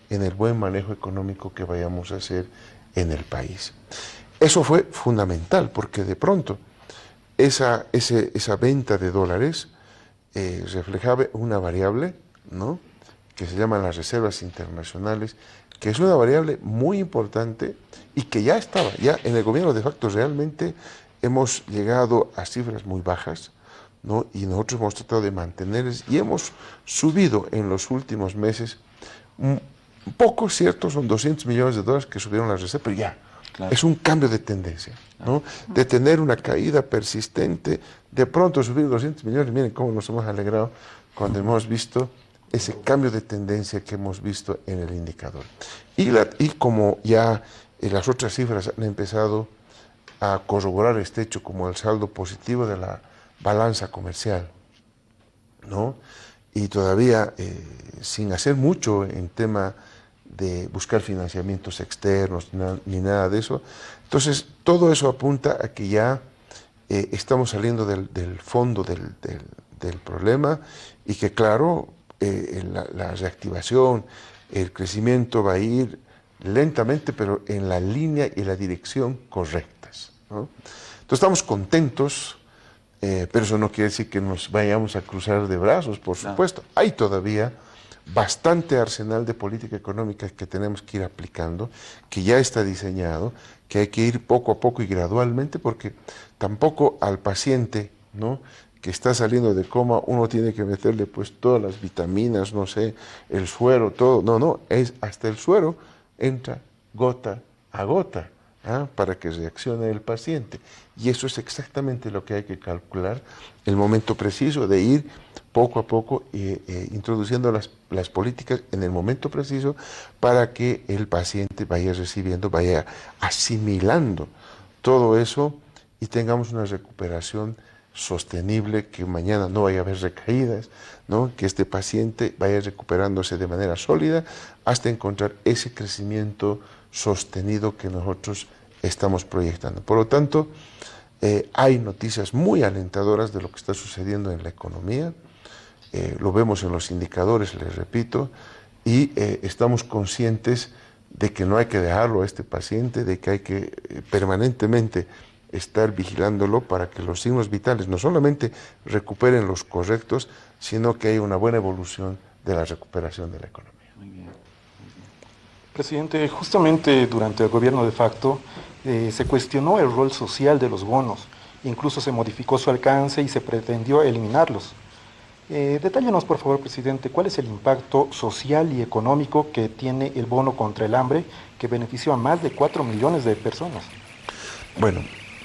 en el buen manejo económico que vayamos a hacer en el país. Eso fue fundamental, porque de pronto esa venta de dólares reflejaba una variable, ¿no?, que se llaman las reservas internacionales, que es una variable muy importante y que ya estaba, ya en el gobierno de facto realmente hemos llegado a cifras muy bajas, ¿no?, y nosotros hemos tratado de mantenerlas, y hemos subido en los últimos meses un poco, cierto, son 200 millones de dólares que subieron las reservas, pero ya, claro, es un cambio de tendencia, ¿no?, de tener una caída persistente, de pronto subir 200 millones, miren cómo nos hemos alegrado cuando hemos visto ese cambio de tendencia que hemos visto en el indicador. Y como ya las otras cifras han empezado a corroborar este hecho, como el saldo positivo de la balanza comercial, ¿no?, y todavía sin hacer mucho en tema de buscar financiamientos externos ni nada de eso. Entonces, todo eso apunta a que ya estamos saliendo del fondo del problema, y que, claro, la reactivación, el crecimiento va a ir lentamente, pero en la línea y la dirección correctas, ¿no? Entonces estamos contentos, pero eso no quiere decir que nos vayamos a cruzar de brazos, por supuesto. Hay todavía bastante arsenal de política económica que tenemos que ir aplicando, que ya está diseñado, que hay que ir poco a poco y gradualmente, porque tampoco al paciente, ¿no?, que está saliendo de coma, uno tiene que meterle pues todas las vitaminas, no sé, el suero, todo. No, es hasta el suero entra gota a gota, para que reaccione el paciente. Y eso es exactamente lo que hay que calcular, el momento preciso de ir poco a poco introduciendo las políticas en el momento preciso, para que el paciente vaya recibiendo, vaya asimilando todo eso, y tengamos una recuperación sostenible, que mañana no vaya a haber recaídas, ¿no?, que este paciente vaya recuperándose de manera sólida hasta encontrar ese crecimiento sostenido que nosotros estamos proyectando. Por lo tanto, hay noticias muy alentadoras de lo que está sucediendo en la economía. lo vemos en los indicadores, les repito, y estamos conscientes de que no hay que dejarlo a este paciente, de que hay que permanentemente estar vigilándolo para que los signos vitales no solamente recuperen los correctos, sino que haya una buena evolución de la recuperación de la economía. Muy bien. Presidente, justamente durante el gobierno de facto se cuestionó el rol social de los bonos, incluso se modificó su alcance y se pretendió eliminarlos. Detállenos, por favor, presidente, cuál es el impacto social y económico que tiene el bono contra el hambre, que benefició a más de 4 millones de personas. Bueno,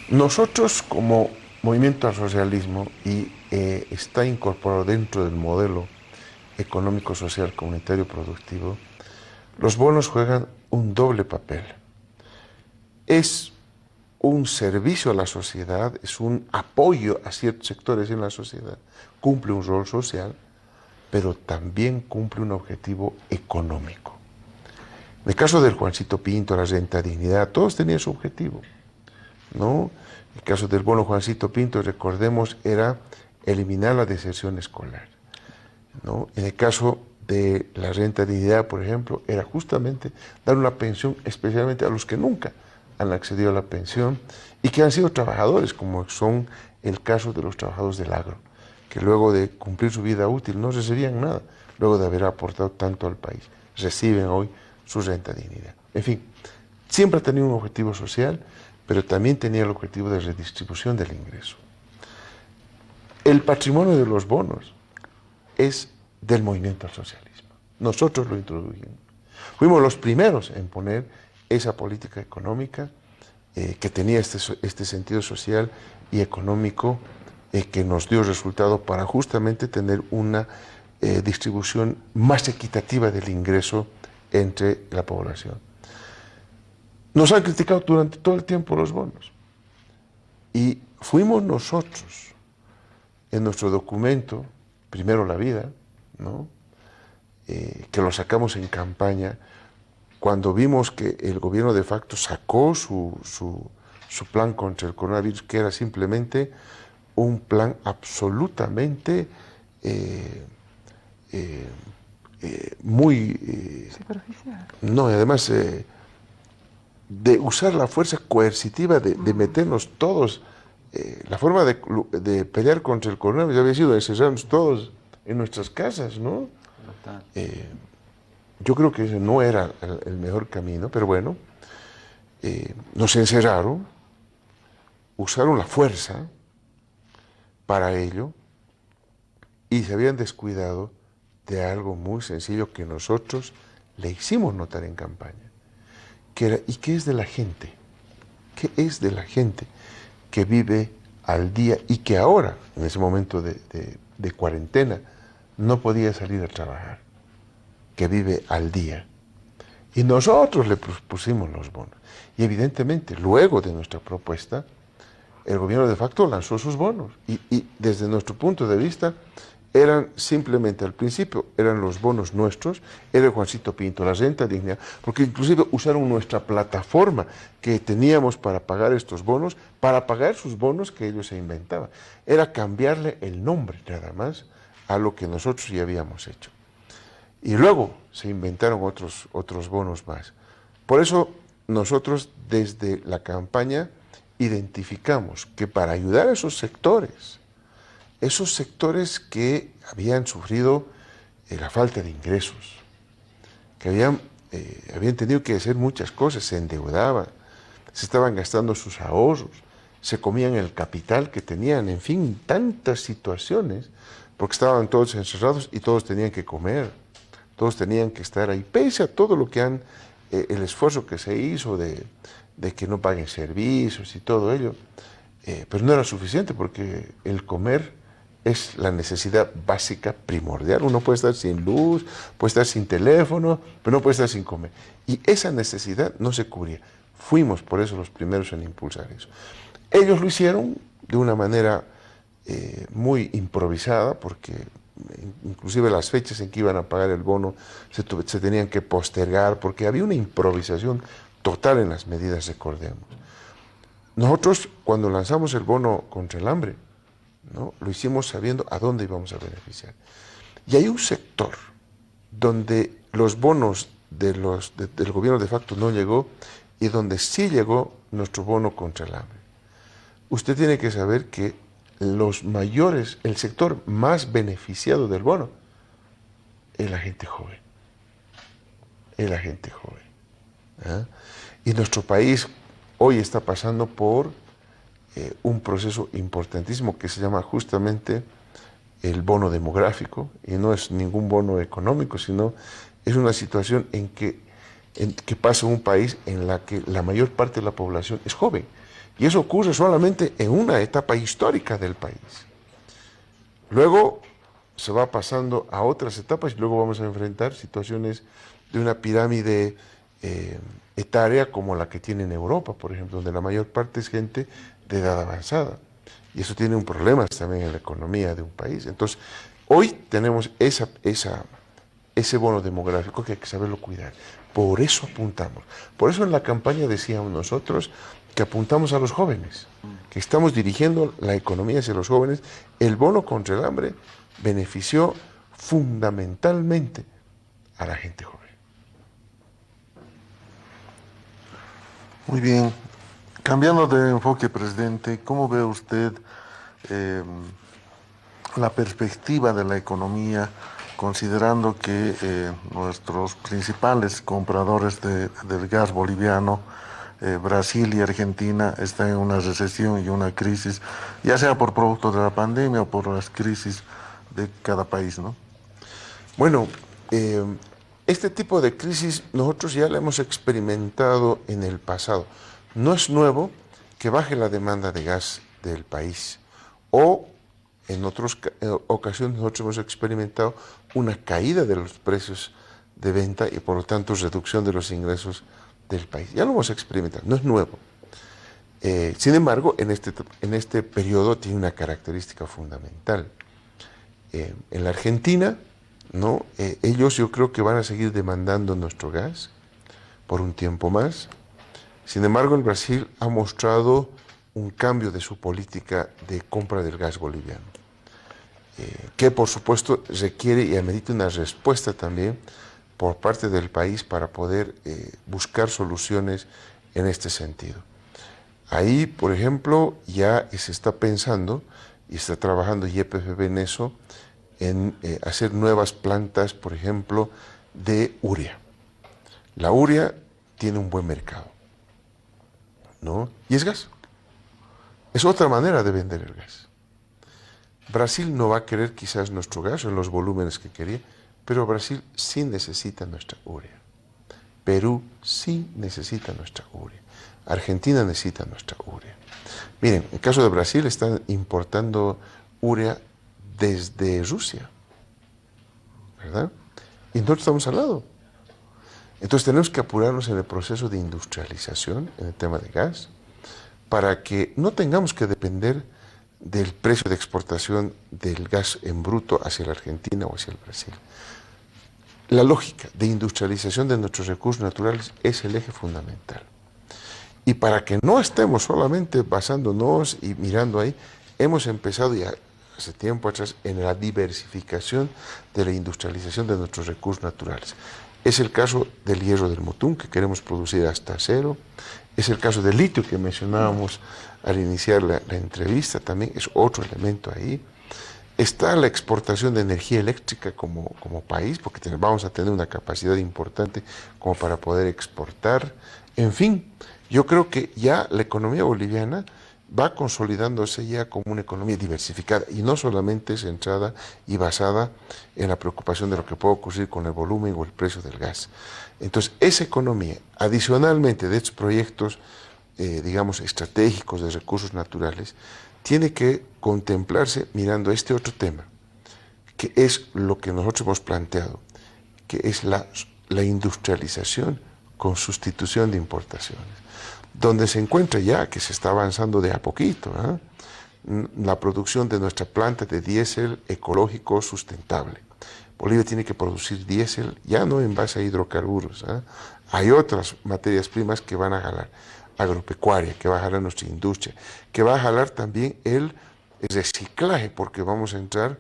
nosotros como movimiento al socialismo, y está incorporado dentro del modelo económico, social, comunitario, productivo, los bonos juegan un doble papel. Es un servicio a la sociedad, es un apoyo a ciertos sectores en la sociedad, cumple un rol social, pero también cumple un objetivo económico. En el caso del Juancito Pinto, la renta dignidad, todos tenían su objetivo, ¿no? El caso del bono Juancito Pinto, recordemos, era eliminar la deserción escolar, ¿no? En el caso de la renta dignidad, por ejemplo, era justamente dar una pensión especialmente a los que nunca han accedido a la pensión y que han sido trabajadores, como son el caso de los trabajadores del agro, que luego de cumplir su vida útil no recibían nada, luego de haber aportado tanto al país, reciben hoy su renta dignidad. En fin, siempre ha tenido un objetivo social, pero también tenía el objetivo de redistribución del ingreso. El patrimonio de los bonos es del movimiento al socialismo. Nosotros lo introdujimos. Fuimos los primeros en poner esa política económica que tenía este sentido social y económico que nos dio resultado para justamente tener una distribución más equitativa del ingreso entre la población. Nos han criticado durante todo el tiempo los bonos y fuimos nosotros en nuestro documento, Primero la Vida, ¿no? Que lo sacamos en campaña, cuando vimos que el gobierno de facto sacó su plan contra el coronavirus, que era simplemente un plan absolutamente muy... superficial. No, y además de usar la fuerza coercitiva de meternos todos. La forma de pelear contra el coronavirus había sido encerrarnos todos en nuestras casas, ¿no? Yo creo que ese no era el mejor camino, pero bueno, nos encerraron, usaron la fuerza para ello y se habían descuidado de algo muy sencillo que nosotros le hicimos notar en campaña, que era, ¿y qué es de la gente? ¿Qué es de la gente que vive al día y que ahora, en ese momento de cuarentena, no podía salir a trabajar, que vive al día? Y nosotros le pusimos los bonos. Y evidentemente, luego de nuestra propuesta, el gobierno de facto lanzó sus bonos. Y desde nuestro punto de vista, eran simplemente, al principio, eran los bonos nuestros, era el Juancito Pinto, la renta dignidad, porque inclusive usaron nuestra plataforma que teníamos para pagar estos bonos, para pagar sus bonos que ellos se inventaban. Era cambiarle el nombre, nada más, a lo que nosotros ya habíamos hecho. Y luego se inventaron otros bonos más. Por eso nosotros desde la campaña identificamos que para ayudar a esos sectores que habían sufrido la falta de ingresos, que habían tenido que hacer muchas cosas, se endeudaban, se estaban gastando sus ahorros, se comían el capital que tenían, en fin, tantas situaciones, porque estaban todos encerrados y todos tenían que comer, todos tenían que estar ahí, pese a todo lo que el esfuerzo que se hizo de que no paguen servicios y todo ello, pero no era suficiente porque el comer es la necesidad básica primordial. Uno puede estar sin luz, puede estar sin teléfono, pero no puede estar sin comer. Y esa necesidad no se cubría. Fuimos por eso los primeros en impulsar eso. Ellos lo hicieron de una manera muy improvisada, porque inclusive las fechas en que iban a pagar el bono se tenían que postergar, porque había una improvisación total en las medidas, recordemos. Nosotros, cuando lanzamos el bono contra el hambre, ¿no?, lo hicimos sabiendo a dónde íbamos a beneficiar. Y hay un sector donde los bonos del gobierno de facto no llegó y donde sí llegó nuestro bono contra el hambre. Usted tiene que saber que el sector más beneficiado del bono es la gente joven. Es la gente joven. ¿Ah? Y nuestro país hoy está pasando por un proceso importantísimo que se llama justamente el bono demográfico, y no es ningún bono económico, sino es una situación en que pasa un país en la que la mayor parte de la población es joven. Y eso ocurre solamente en una etapa histórica del país. Luego se va pasando a otras etapas y luego vamos a enfrentar situaciones de una pirámide etaria como la que tiene en Europa, por ejemplo, donde la mayor parte es gente de edad avanzada. Y eso tiene un problema también en la economía de un país. Entonces, hoy tenemos ese bono demográfico que hay que saberlo cuidar. Por eso apuntamos. Por eso en la campaña decíamos nosotros que apuntamos a los jóvenes, que estamos dirigiendo la economía hacia los jóvenes. El bono contra el hambre benefició fundamentalmente a la gente joven. Muy bien. Cambiando de enfoque, presidente, ¿cómo ve usted la perspectiva de la economía, considerando que nuestros principales compradores del gas boliviano, Brasil y Argentina, están en una recesión y una crisis, ya sea por producto de la pandemia o por las crisis de cada país, ¿no? Bueno, este tipo de crisis nosotros ya la hemos experimentado en el pasado. No es nuevo que baje la demanda de gas del país, o en otras ocasiones nosotros hemos experimentado una caída de los precios de venta y por lo tanto reducción de los ingresos del país. Ya lo hemos experimentado, no es nuevo. Sin embargo, en este periodo tiene una característica fundamental. En la Argentina, ¿no? Ellos yo creo que van a seguir demandando nuestro gas por un tiempo más. Sin embargo, el Brasil ha mostrado un cambio de su política de compra del gas boliviano, que por supuesto requiere y amerita una respuesta también por parte del país para poder buscar soluciones en este sentido. Ahí, por ejemplo, ya se está pensando y está trabajando YPFB en eso, en hacer nuevas plantas, por ejemplo, de urea. La urea tiene un buen mercado, ¿no? Y es gas. Es otra manera de vender el gas. Brasil no va a querer quizás nuestro gas en los volúmenes que quería, pero Brasil sí necesita nuestra urea. Perú sí necesita nuestra urea. Argentina necesita nuestra urea. Miren, en el caso de Brasil están importando urea desde Rusia, ¿verdad? Y nosotros estamos al lado. Entonces tenemos que apurarnos en el proceso de industrialización en el tema de gas para que no tengamos que depender del precio de exportación del gas en bruto hacia la Argentina o hacia el Brasil. La lógica de industrialización de nuestros recursos naturales es el eje fundamental. Y para que no estemos solamente basándonos y mirando ahí, hemos empezado ya hace tiempo atrás en la diversificación de la industrialización de nuestros recursos naturales. Es el caso del hierro del Motún, que queremos producir hasta cero. Es el caso del litio que mencionábamos al iniciar la entrevista, también es otro elemento ahí. Está la exportación de energía eléctrica como país, porque vamos a tener una capacidad importante como para poder exportar. En fin, yo creo que ya la economía boliviana va consolidándose ya como una economía diversificada y no solamente centrada y basada en la preocupación de lo que puede ocurrir con el volumen o el precio del gas. Entonces, esa economía, adicionalmente de estos proyectos, digamos, estratégicos de recursos naturales, tiene que contemplarse mirando este otro tema, que es lo que nosotros hemos planteado, que es la industrialización con sustitución de importaciones, donde se encuentra ya que se está avanzando de a poquito, la producción de nuestra planta de diésel ecológico sustentable. Bolivia tiene que producir diésel ya no en base a hidrocarburos, hay otras materias primas que van a jalar, agropecuaria, que va a jalar nuestra industria, que va a jalar también el reciclaje, porque vamos a entrar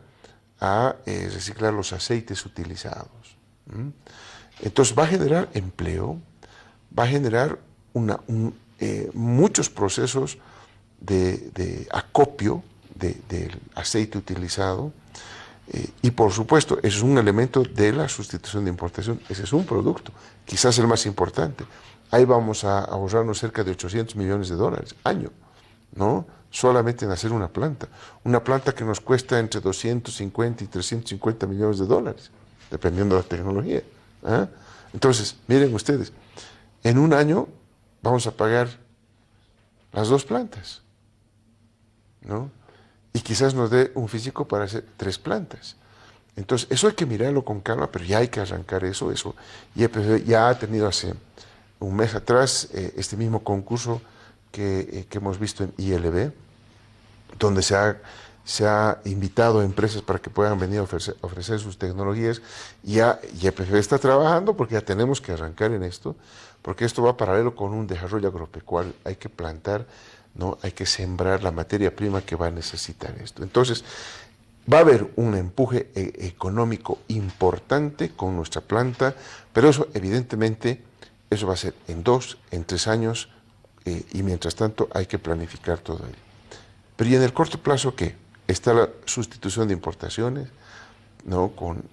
a reciclar los aceites utilizados. Entonces va a generar empleo, va a generar muchos procesos de acopio del aceite utilizado, y por supuesto, ese es un elemento de la sustitución de importación, ese es un producto, quizás el más importante. Ahí vamos a ahorrarnos cerca de 800 millones de dólares año, ¿no? Solamente en hacer una planta que nos cuesta entre 250 y 350 millones de dólares, dependiendo de la tecnología. ¿Ah? Entonces, miren ustedes, en un año vamos a pagar las 2 plantas, ¿no? Y quizás nos dé un físico para hacer 3 plantas. Entonces, eso hay que mirarlo con calma, pero ya hay que arrancar eso. YPF ya ha tenido hace un mes atrás este mismo concurso que hemos visto en ILB, donde se ha invitado a empresas para que puedan venir a ofrecer sus tecnologías. Y ya YPF está trabajando porque ya tenemos que arrancar en esto, porque esto va paralelo con un desarrollo agropecuario. Hay que plantar, ¿no? Hay que sembrar la materia prima que va a necesitar esto. Entonces, va a haber un empuje económico importante con nuestra planta, pero eso evidentemente, eso va a ser en 2, en 3 años, y mientras tanto hay que planificar todo ello. Pero ¿y en el corto plazo qué? Está la sustitución de importaciones, ¿no? Con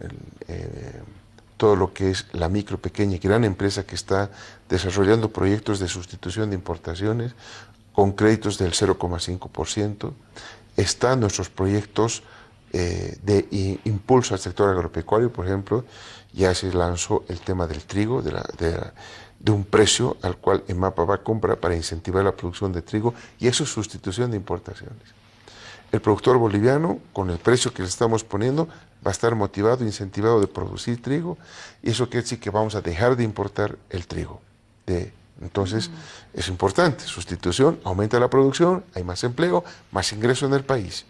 todo lo que es la micro, pequeña y gran empresa que está desarrollando proyectos de sustitución de importaciones con créditos del 0,5%. Están nuestros proyectos de impulso al sector agropecuario, por ejemplo. Ya se lanzó el tema del trigo, de un precio al cual EMAPA va a comprar para incentivar la producción de trigo, y eso es sustitución de importaciones. El productor boliviano, con el precio que le estamos poniendo, va a estar motivado, incentivado de producir trigo, y eso quiere decir que vamos a dejar de importar el trigo. Entonces, es importante, sustitución, aumenta la producción, hay más empleo, más ingreso en el país.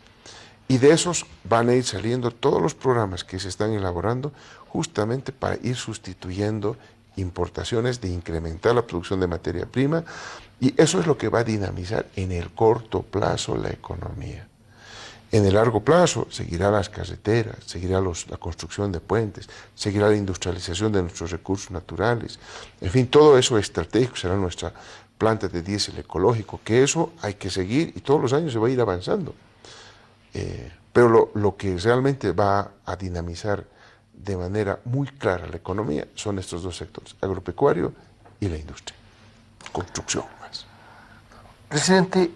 Y de esos van a ir saliendo todos los programas que se están elaborando justamente para ir sustituyendo importaciones, de incrementar la producción de materia prima, y eso es lo que va a dinamizar en el corto plazo la economía. En el largo plazo seguirá las carreteras, seguirá la construcción de puentes, seguirá la industrialización de nuestros recursos naturales. En fin, todo eso estratégico será nuestra planta de diésel ecológico, que eso hay que seguir y todos los años se va a ir avanzando. Pero lo que realmente va a dinamizar de manera muy clara la economía son estos 2 sectores, agropecuario y la industria, construcción más. Presidente,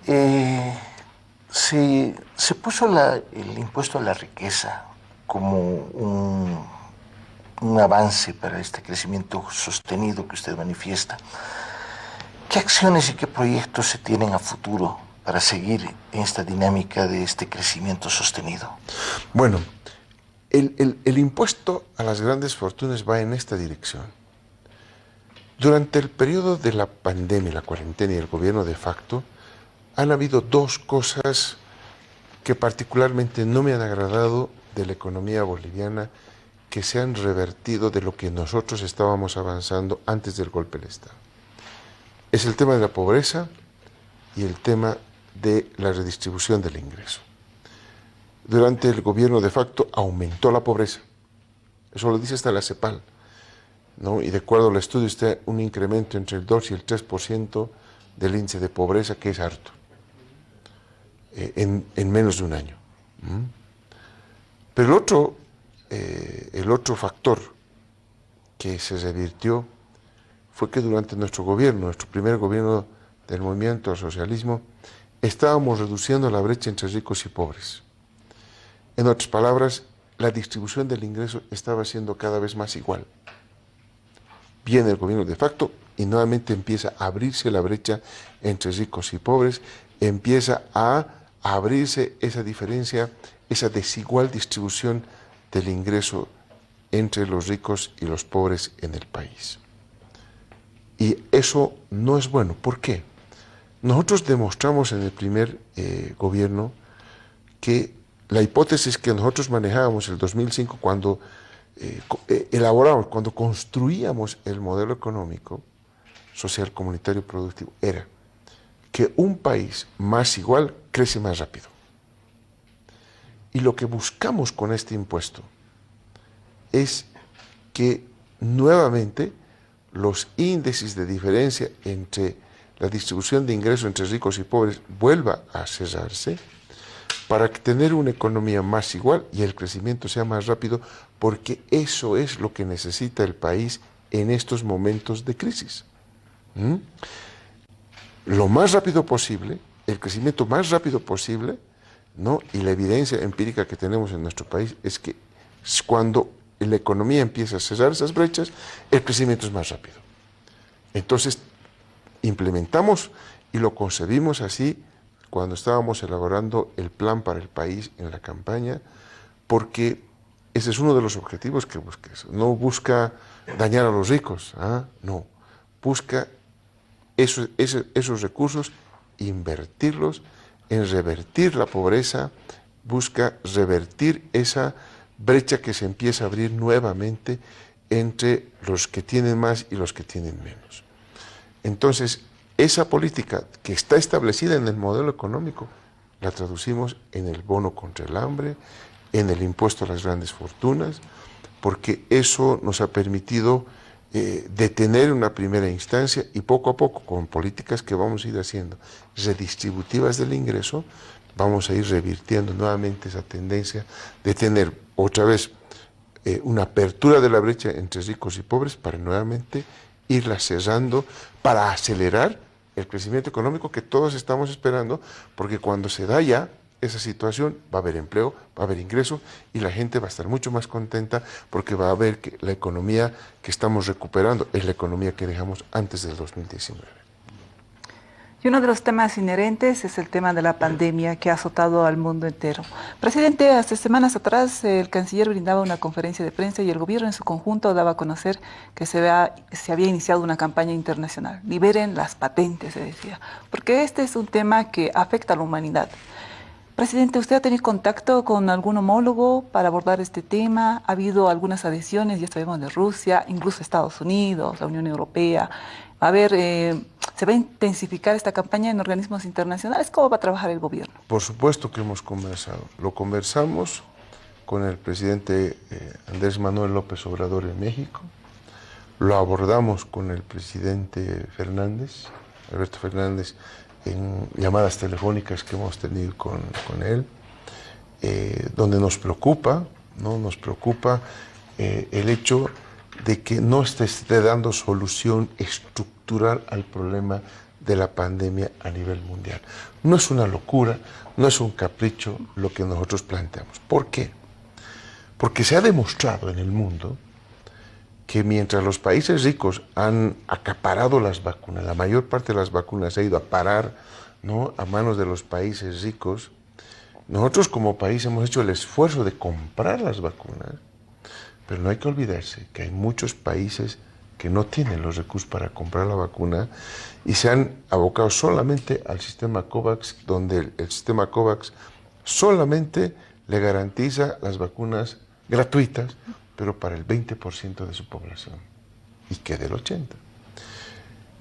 se puso el impuesto a la riqueza como un avance para este crecimiento sostenido que usted manifiesta. ¿Qué acciones y qué proyectos se tienen a futuro para seguir en esta dinámica de este crecimiento sostenido? Bueno, el impuesto a las grandes fortunas va en esta dirección. Durante el periodo de la pandemia, la cuarentena y el gobierno de facto, han habido 2 cosas que particularmente no me han agradado de la economía boliviana, que se han revertido de lo que nosotros estábamos avanzando antes del golpe del Estado. Es el tema de la pobreza y el tema de la redistribución del ingreso. Durante el gobierno de facto aumentó la pobreza. Eso lo dice hasta la CEPAL, ¿no? Y de acuerdo al estudio está un incremento entre el 2 y el 3% del índice de pobreza, que es harto, en menos de un año. Pero el otro factor que se revirtió fue que durante nuestro gobierno, nuestro primer gobierno del movimiento al socialismo, estábamos reduciendo la brecha entre ricos y pobres. En otras palabras, la distribución del ingreso estaba siendo cada vez más igual. Viene el gobierno de facto y nuevamente empieza a abrirse la brecha entre ricos y pobres, empieza a abrirse esa diferencia, esa desigual distribución del ingreso entre los ricos y los pobres en el país. Y eso no es bueno. ¿Por qué? Nosotros demostramos en el primer gobierno que la hipótesis que nosotros manejábamos en el 2005 cuando elaboramos, cuando construíamos el modelo económico, social, comunitario, productivo, era que un país más igual crece más rápido. Y lo que buscamos con este impuesto es que nuevamente los índices de diferencia entre la distribución de ingresos entre ricos y pobres vuelva a cerrarse para tener una economía más igual y el crecimiento sea más rápido, porque eso es lo que necesita el país en estos momentos de crisis. Lo más rápido posible, el crecimiento más rápido posible, ¿no? Y la evidencia empírica que tenemos en nuestro país es que cuando la economía empieza a cerrar esas brechas, el crecimiento es más rápido. Entonces, implementamos y lo concebimos así cuando estábamos elaborando el plan para el país en la campaña, porque ese es uno de los objetivos que busca. No busca dañar a los ricos, no, busca esos recursos, invertirlos en revertir la pobreza, busca revertir esa brecha que se empieza a abrir nuevamente entre los que tienen más y los que tienen menos. Entonces, esa política que está establecida en el modelo económico, la traducimos en el bono contra el hambre, en el impuesto a las grandes fortunas, porque eso nos ha permitido detener una primera instancia y poco a poco, con políticas que vamos a ir haciendo redistributivas del ingreso, vamos a ir revirtiendo nuevamente esa tendencia de tener otra vez una apertura de la brecha entre ricos y pobres para nuevamente irla cerrando, para acelerar el crecimiento económico que todos estamos esperando, porque cuando se da ya esa situación va a haber empleo, va a haber ingreso y la gente va a estar mucho más contenta porque va a ver que la economía que estamos recuperando es la economía que dejamos antes del 2019. Y uno de los temas inherentes es el tema de la pandemia que ha azotado al mundo entero. Presidente, hace semanas atrás el canciller brindaba una conferencia de prensa y el gobierno en su conjunto daba a conocer que se había iniciado una campaña internacional. Liberen las patentes, se decía, porque este es un tema que afecta a la humanidad. Presidente, ¿usted ha tenido contacto con algún homólogo para abordar este tema? Ha habido algunas adhesiones, ya sabemos, de Rusia, incluso Estados Unidos, la Unión Europea. ¿Se va a intensificar esta campaña en organismos internacionales? ¿Cómo va a trabajar el gobierno? Por supuesto que hemos conversado. Lo conversamos con el presidente Andrés Manuel López Obrador en México. Lo abordamos con el presidente Alberto Fernández, en llamadas telefónicas que hemos tenido con él, donde nos preocupa, ¿no? Nos preocupa el hecho de que no esté dando solución estructural al problema de la pandemia a nivel mundial. No es una locura, no es un capricho lo que nosotros planteamos. ¿Por qué? Porque se ha demostrado en el mundo que mientras los países ricos han acaparado las vacunas, la mayor parte de las vacunas se ha ido a parar, ¿no?, a manos de los países ricos, nosotros como país hemos hecho el esfuerzo de comprar las vacunas, pero no hay que olvidarse que hay muchos países que no tienen los recursos para comprar la vacuna y se han abocado solamente al sistema COVAX, donde el sistema COVAX solamente le garantiza las vacunas gratuitas, pero para el 20% de su población, y que del 80%.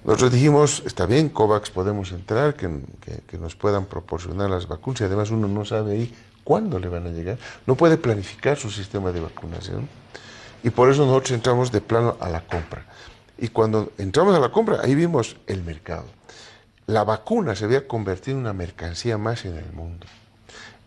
Nosotros dijimos, está bien, COVAX podemos entrar, que nos puedan proporcionar las vacunas, y además uno no sabe ahí cuándo le van a llegar, no puede planificar su sistema de vacunación, y por eso nosotros entramos de plano a la compra. Y cuando entramos a la compra, ahí vimos el mercado. La vacuna se había convertido en una mercancía más en el mundo.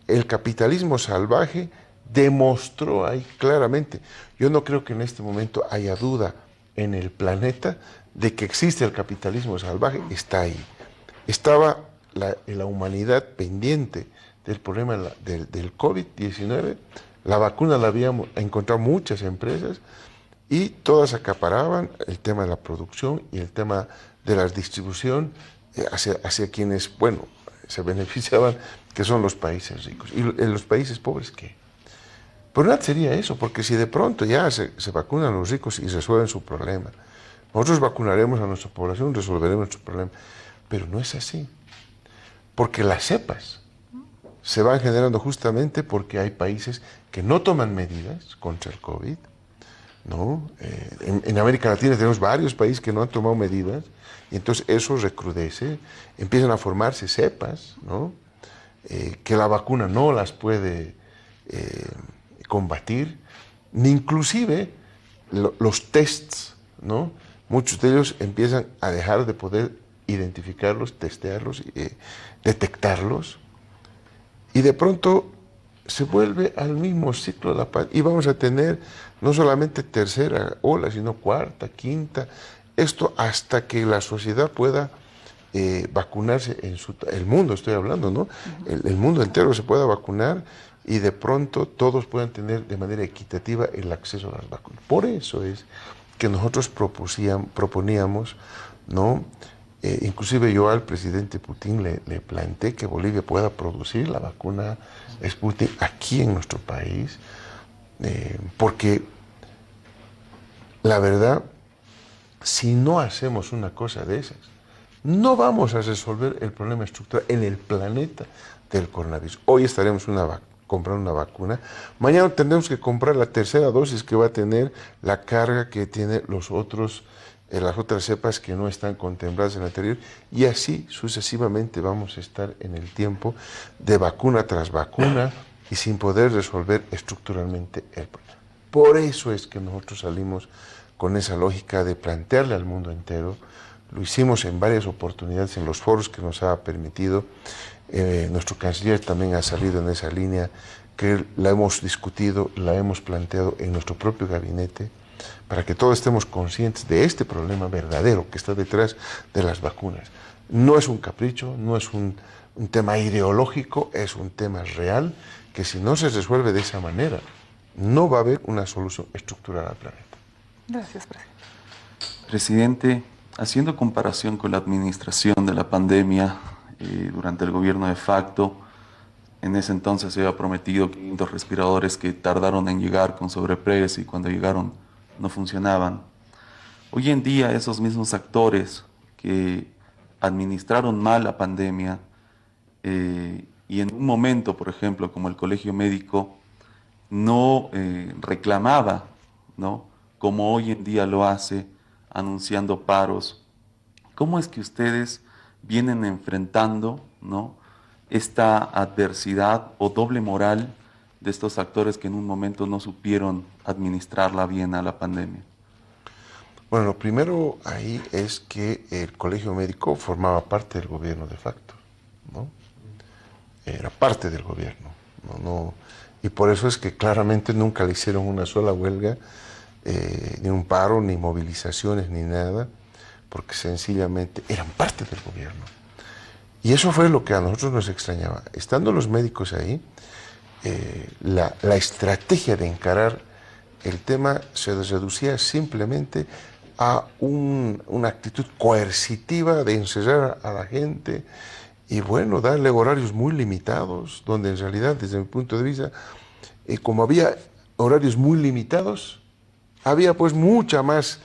El capitalismo salvaje demostró ahí claramente. Yo no creo que en este momento haya duda en el planeta de que existe el capitalismo salvaje, está ahí. Estaba la humanidad pendiente del problema del COVID-19, la vacuna la habíamos encontrado muchas empresas y todas acaparaban el tema de la producción y el tema de la distribución hacia quienes, bueno, se beneficiaban, que son los países ricos. ¿Y en los países pobres qué? Pero nada sería eso, porque si de pronto ya se vacunan los ricos y resuelven su problema, nosotros vacunaremos a nuestra población, resolveremos nuestro problema. Pero no es así, porque las cepas se van generando justamente porque hay países que no toman medidas contra el COVID, ¿no? En América Latina tenemos varios países que no han tomado medidas, y entonces eso recrudece, empiezan a formarse cepas, ¿no? Que la vacuna no las puede combatir, ni inclusive los tests, ¿no? Muchos de ellos empiezan a dejar de poder identificarlos, testearlos, detectarlos, y de pronto se vuelve al mismo ciclo de la pandemia, y vamos a tener no solamente tercera ola, sino cuarta, quinta, esto hasta que la sociedad pueda vacunarse, el mundo estoy hablando, ¿no? El mundo entero se pueda vacunar y de pronto todos puedan tener de manera equitativa el acceso a las vacunas. Por eso es que nosotros proponíamos, ¿no? Inclusive yo al presidente Putin le planteé que Bolivia pueda producir la vacuna Sputnik aquí en nuestro país, porque la verdad, si no hacemos una cosa de esas, no vamos a resolver el problema estructural en el planeta del coronavirus. Hoy estaremos comprando una vacuna, mañana tendremos que comprar la tercera dosis que va a tener la carga que tiene las otras cepas que no están contempladas en la anterior, y así sucesivamente vamos a estar en el tiempo de vacuna tras vacuna y sin poder resolver estructuralmente el problema. Por eso es que nosotros salimos con esa lógica de plantearle al mundo entero. Lo hicimos en varias oportunidades en los foros que nos ha permitido. Nuestro canciller también ha salido en esa línea, que la hemos discutido, la hemos planteado en nuestro propio gabinete, para que todos estemos conscientes de este problema verdadero que está detrás de las vacunas. No es un capricho, no es un tema ideológico, es un tema real, que si no se resuelve de esa manera, no va a haber una solución estructural al planeta. Gracias, presidente. Presidente, haciendo comparación con la administración de la pandemia durante el gobierno de facto, en ese entonces se había prometido 500 respiradores que tardaron en llegar con sobreprecio y cuando llegaron no funcionaban. Hoy en día esos mismos actores que administraron mal la pandemia y en un momento, por ejemplo, como el Colegio Médico, no reclamaba, ¿no?, como hoy en día lo hace, anunciando paros. ¿Cómo es que ustedes vienen enfrentando, ¿no?, esta adversidad o doble moral de estos actores que en un momento no supieron administrarla bien a la pandemia? Bueno, lo primero ahí es que el Colegio Médico formaba parte del gobierno de facto, ¿no? Era parte del gobierno, ¿no? Y por eso es que claramente nunca le hicieron una sola huelga, ni un paro, ni movilizaciones, ni nada, porque sencillamente eran parte del gobierno. Y eso fue lo que a nosotros nos extrañaba. Estando los médicos ahí, la estrategia de encarar el tema se reducía simplemente a una actitud coercitiva de encerrar a la gente y, bueno, darle horarios muy limitados, donde en realidad, desde mi punto de vista, como había horarios muy limitados, había pues mucha más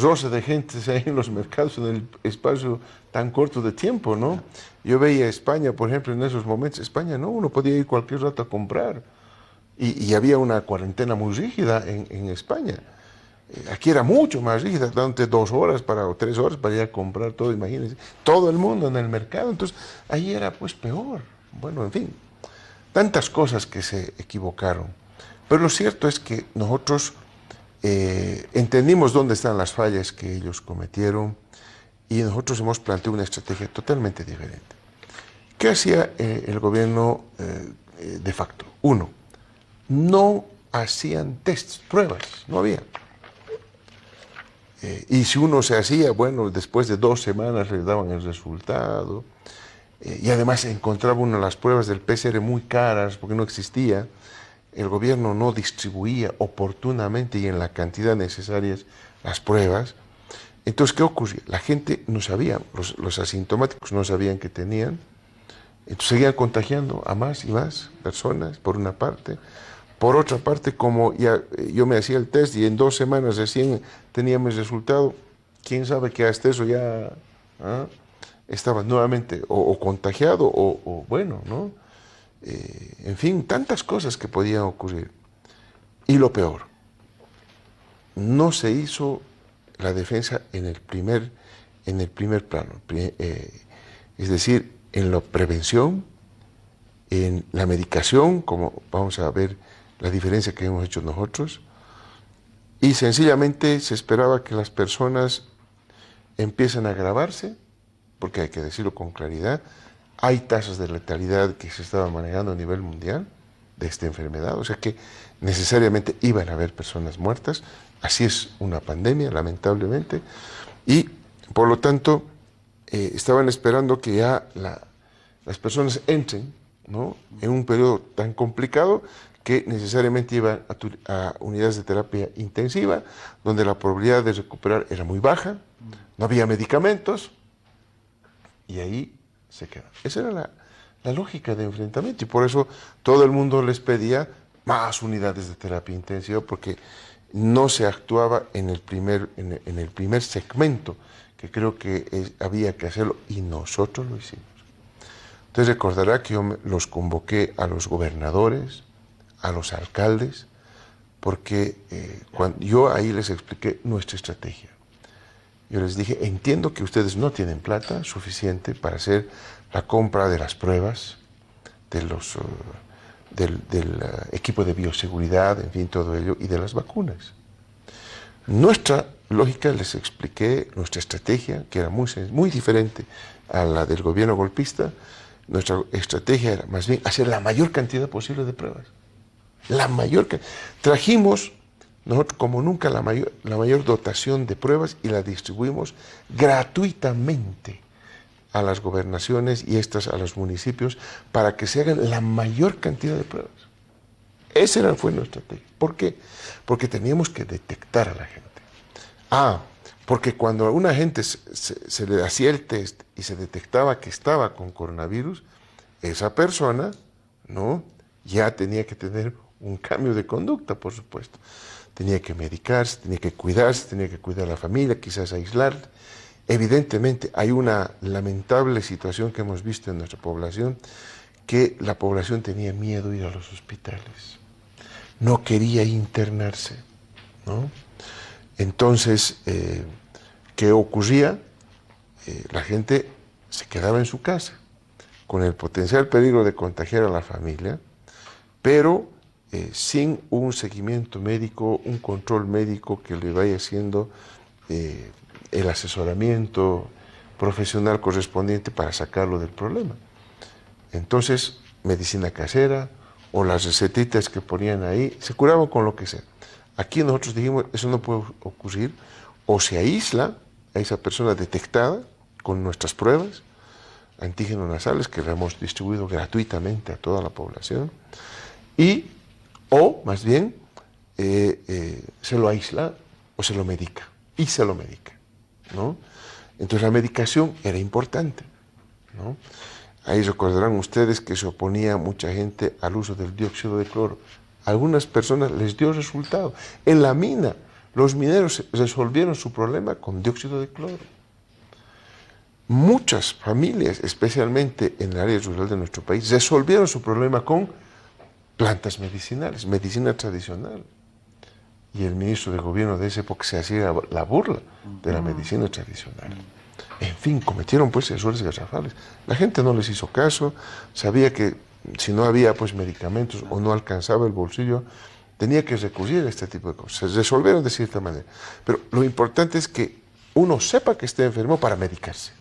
roce de gente ahí en los mercados en el espacio tan corto de tiempo, ¿no? Yo veía España, por ejemplo, en esos momentos, España, ¿no? Uno podía ir cualquier rato a comprar y había una cuarentena muy rígida en España. Aquí era mucho más rígida, dándote 2 horas o 3 horas para ir a comprar todo, imagínense, todo el mundo en el mercado, entonces ahí era pues peor. Bueno, en fin, tantas cosas que se equivocaron. Pero lo cierto es que nosotros entendimos dónde están las fallas que ellos cometieron y nosotros hemos planteado una estrategia totalmente diferente. ¿Qué hacía el gobierno de facto? Uno, no hacían tests, pruebas, no había. Y si uno se hacía, bueno, después de 2 semanas les daban el resultado. Y además encontraba uno las pruebas del PCR muy caras porque no existía. El gobierno no distribuía oportunamente y en la cantidad necesarias las pruebas. Entonces, ¿qué ocurría? La gente no sabía, los asintomáticos no sabían que tenían. Entonces seguían contagiando a más y más personas, por una parte. Por otra parte, como ya yo me hacía el test y en 2 semanas recién tenía mi resultado, quién sabe que hasta eso ya estaba nuevamente o contagiado o bueno, ¿no? En fin, tantas cosas que podían ocurrir. Y lo peor, no se hizo la defensa en el primer plano, es decir, en la prevención En la medicación, como vamos a ver la diferencia que hemos hecho nosotros, y sencillamente se esperaba que las personas empiecen a agravarse, porque hay que decirlo con claridad, hay tasas de letalidad que se estaban manejando a nivel mundial de esta enfermedad, o sea que necesariamente iban a haber personas muertas, así es una pandemia, lamentablemente, y por lo tanto estaban esperando que ya las personas entren, ¿no?, en un periodo tan complicado que necesariamente iban a unidades de terapia intensiva, donde la probabilidad de recuperar era muy baja, no había medicamentos, y ahí se queda. Esa era la lógica de enfrentamiento, y por eso todo el mundo les pedía más unidades de terapia intensiva, porque no se actuaba en el primer segmento, que creo que había que hacerlo, y nosotros lo hicimos. Entonces recordará que yo los convoqué a los gobernadores, a los alcaldes, porque cuando yo ahí les expliqué nuestra estrategia. Yo les dije, entiendo que ustedes no tienen plata suficiente para hacer la compra de las pruebas, del equipo de bioseguridad, en fin, todo ello, y de las vacunas. Nuestra lógica, les expliqué nuestra estrategia, que era muy diferente a la del gobierno golpista. Nuestra estrategia era más bien hacer la mayor cantidad posible de pruebas. Trajimos nosotros como nunca la mayor dotación de pruebas y la distribuimos gratuitamente a las gobernaciones y estas a los municipios para que se hagan la mayor cantidad de pruebas. Esa fue nuestra estrategia. ¿Por qué? Porque teníamos que detectar a la gente. Porque cuando a una gente se le hacía el test y se detectaba que estaba con coronavirus, esa persona, ¿no?, ya tenía que tener un cambio de conducta, por supuesto. Tenía que medicarse, tenía que cuidarse, tenía que cuidar a la familia, quizás aislar. Evidentemente hay una lamentable situación que hemos visto en nuestra población, que la población tenía miedo de ir a los hospitales. No quería internarse, ¿no? Entonces, ¿qué ocurría? La gente se quedaba en su casa, con el potencial peligro de contagiar a la familia, pero sin un seguimiento médico, un control médico que le vaya haciendo el asesoramiento profesional correspondiente para sacarlo del problema. Entonces, medicina casera o las recetitas que ponían ahí, se curaban con lo que sea. Aquí nosotros dijimos, eso no puede ocurrir, o se aísla a esa persona detectada con nuestras pruebas, antígenos nasales, que le hemos distribuido gratuitamente a toda la población, o más bien se lo aísla o se lo medica, ¿no? Entonces la medicación era importante, ¿no? Ahí recordarán ustedes que se oponía mucha gente al uso del dióxido de cloro. A algunas personas les dio resultado. En la mina, los mineros resolvieron su problema con dióxido de cloro. Muchas familias, especialmente en el área rural de nuestro país, resolvieron su problema con plantas medicinales, medicina tradicional. Y el ministro de gobierno de esa época se hacía la burla de la medicina tradicional. En fin, cometieron pues errores garrafales. La gente no les hizo caso, sabía que si no había pues medicamentos o no alcanzaba el bolsillo, tenía que recurrir a este tipo de cosas. Se resolvieron de cierta manera. Pero lo importante es que uno sepa que está enfermo para medicarse.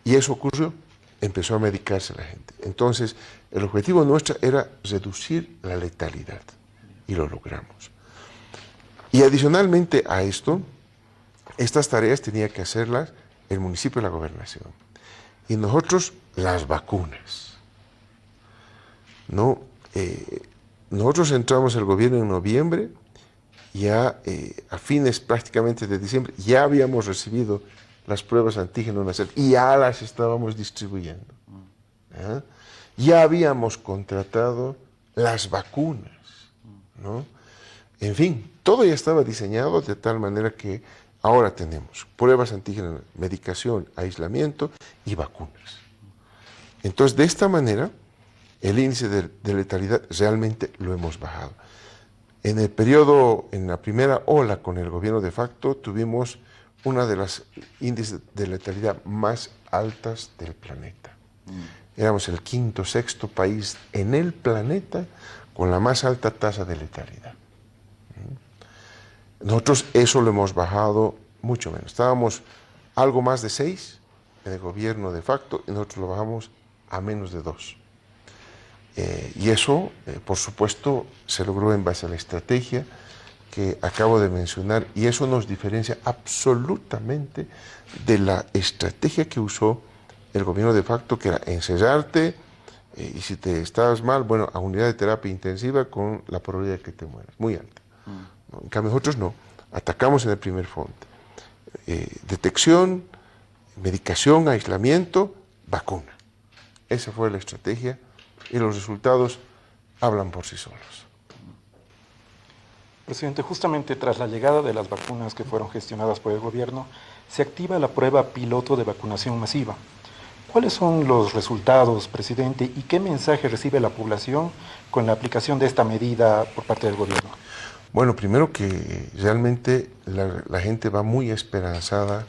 Y eso ocurrió, empezó a medicarse la gente. Entonces, el objetivo nuestro era reducir la letalidad, y lo logramos. Y adicionalmente a esto, estas tareas tenía que hacerlas el municipio y la gobernación. Y nosotros, las vacunas. ¿No? Nosotros entramos al gobierno en noviembre, ya a fines prácticamente de diciembre, ya habíamos recibido las pruebas antígenos nasales y ya las estábamos distribuyendo. Ya habíamos contratado las vacunas, ¿no? En fin, todo ya estaba diseñado de tal manera que ahora tenemos pruebas antígenas, medicación, aislamiento y vacunas. Entonces, de esta manera, el índice de letalidad realmente lo hemos bajado. En el periodo, en la primera ola con el gobierno de facto, tuvimos una de las índices de letalidad más altas del planeta. éramos el quinto, sexto país en el planeta con la más alta tasa de letalidad. Nosotros eso lo hemos bajado mucho menos. Estábamos algo más de 6 en el gobierno de facto y nosotros lo bajamos a menos de 2. Y eso, por supuesto, se logró en base a la estrategia que acabo de mencionar, y eso nos diferencia absolutamente de la estrategia que usó el gobierno de facto, que era encerrarte, y si te estabas mal, bueno, a unidad de terapia intensiva con la probabilidad de que te mueras, muy alta. ¿No? En cambio nosotros no, atacamos en el primer frente. Detección, medicación, aislamiento, vacuna. Esa fue la estrategia y los resultados hablan por sí solos. Presidente, justamente tras la llegada de las vacunas que fueron gestionadas por el gobierno, se activa la prueba piloto de vacunación masiva. ¿Cuáles son los resultados, presidente, y qué mensaje recibe la población con la aplicación de esta medida por parte del gobierno? Bueno, primero que realmente la gente va muy esperanzada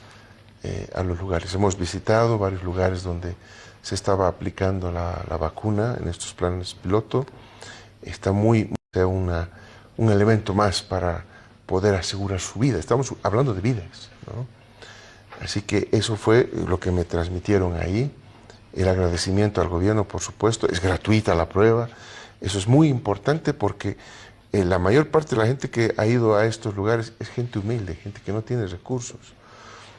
a los lugares. Hemos visitado varios lugares donde se estaba aplicando la vacuna en estos planes piloto. Está un elemento más para poder asegurar su vida. Estamos hablando de vidas, ¿no? Así que eso fue lo que me transmitieron ahí. El agradecimiento al gobierno, por supuesto. Es gratuita la prueba. Eso es muy importante porque la mayor parte de la gente que ha ido a estos lugares es gente humilde, gente que no tiene recursos.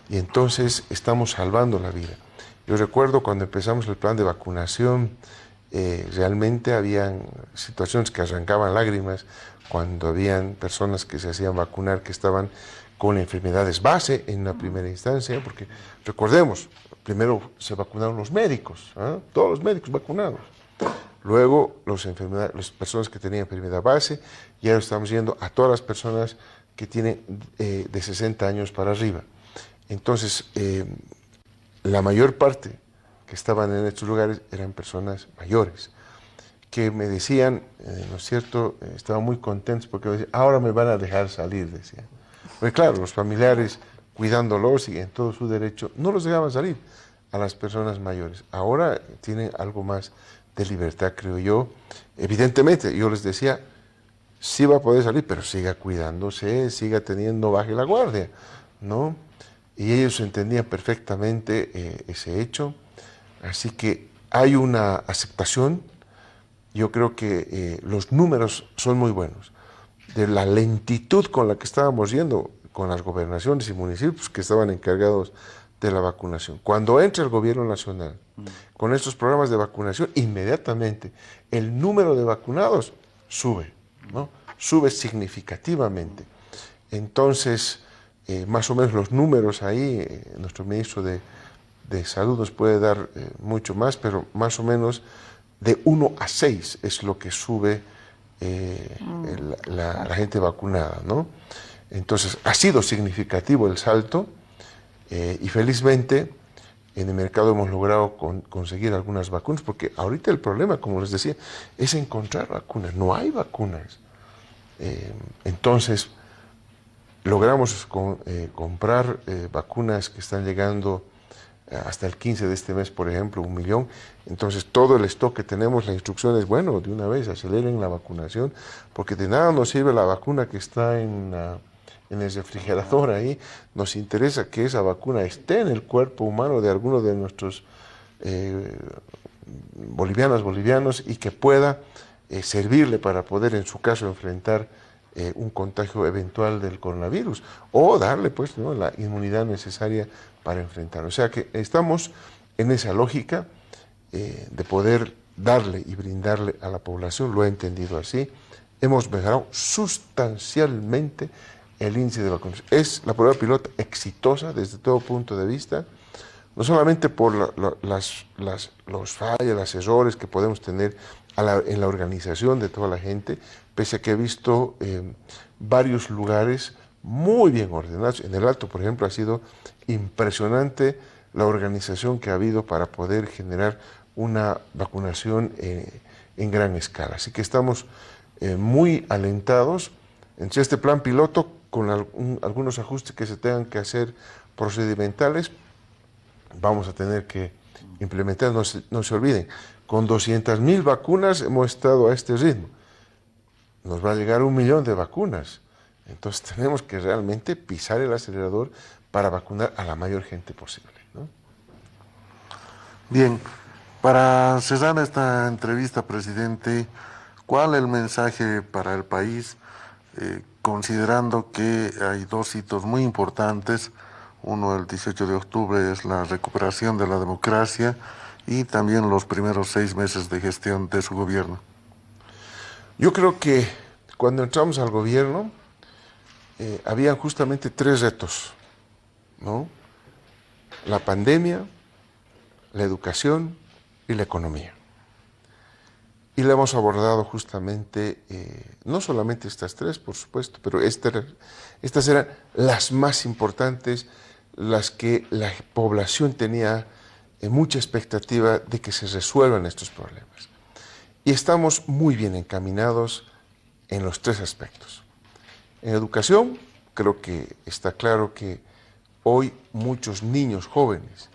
Y entonces estamos salvando la vida. Yo recuerdo cuando empezamos el plan de vacunación, realmente habían situaciones que arrancaban lágrimas cuando habían personas que se hacían vacunar que estaban con enfermedades base en la primera instancia, porque recordemos, primero se vacunaron los médicos, todos los médicos vacunados. Luego las personas que tenían enfermedad base, y ahora estamos yendo a todas las personas que tienen de 60 años para arriba. Entonces, la mayor parte que estaban en estos lugares eran personas mayores, que me decían, ¿no es cierto?, estaban muy contentos porque me decían, ahora me van a dejar salir, decían. Porque claro, los familiares cuidándolos y en todo su derecho, no los dejaban salir a las personas mayores. Ahora tienen algo más de libertad, creo yo. Evidentemente, yo les decía, sí va a poder salir, pero siga cuidándose, siga teniendo, baje la guardia, ¿no? Y ellos entendían perfectamente ese hecho. Así que hay una aceptación. Yo creo que los números son muy buenos. De la lentitud con la que estábamos yendo con las gobernaciones y municipios que estaban encargados de la vacunación. Cuando entra el gobierno nacional con estos programas de vacunación, inmediatamente el número de vacunados sube, ¿no? Sube significativamente. Entonces, más o menos los números ahí, nuestro ministro de Salud nos puede dar mucho más, pero más o menos de 1 a 6 es lo que sube la gente vacunada, ¿no? Entonces, ha sido significativo el salto y felizmente en el mercado hemos logrado conseguir algunas vacunas, porque ahorita el problema, como les decía, es encontrar vacunas. No hay vacunas. Entonces, logramos comprar vacunas que están llegando hasta el 15 de este mes, por ejemplo, 1 millón. Entonces, todo el stock que tenemos, la instrucción es, bueno, de una vez, aceleren la vacunación, porque de nada nos sirve la vacuna que está en el refrigerador ahí. Nos interesa que esa vacuna esté en el cuerpo humano de alguno de nuestros bolivianos, y que pueda servirle para poder, en su caso, enfrentar un contagio eventual del coronavirus, o darle, pues, ¿no?, la inmunidad necesaria para enfrentarlo. O sea que estamos en esa lógica de poder darle y brindarle a la población, lo he entendido así. Hemos mejorado sustancialmente el índice de vacunación. Es la prueba piloto exitosa desde todo punto de vista, no solamente por los fallos, los errores que podemos tener en la organización de toda la gente, pese a que he visto varios lugares muy bien ordenados. En el Alto, por ejemplo, ha sido impresionante la organización que ha habido para poder generar una vacunación en gran escala. Así que estamos muy alentados en este plan piloto, con algunos ajustes que se tengan que hacer procedimentales. Vamos a tener que implementando. No se olviden, con 200.000 vacunas hemos estado a este ritmo. Nos va a llegar 1 millón de vacunas. Entonces tenemos que realmente pisar el acelerador para vacunar a la mayor gente posible, ¿no? Bien, para cerrar esta entrevista, presidente, ¿cuál es el mensaje para el país, considerando que hay 2 hitos muy importantes? Uno, el 18 de octubre, es la recuperación de la democracia y también los primeros 6 meses de gestión de su gobierno. Yo creo que cuando entramos al gobierno, habían justamente 3 retos, ¿no? La pandemia, la educación y la economía. Y la hemos abordado justamente, no solamente estas 3, por supuesto, pero estas eran las más importantes, las que la población tenía mucha expectativa de que se resuelvan estos problemas. Y estamos muy bien encaminados en los 3 aspectos. En educación, creo que está claro que hoy muchos niños jóvenes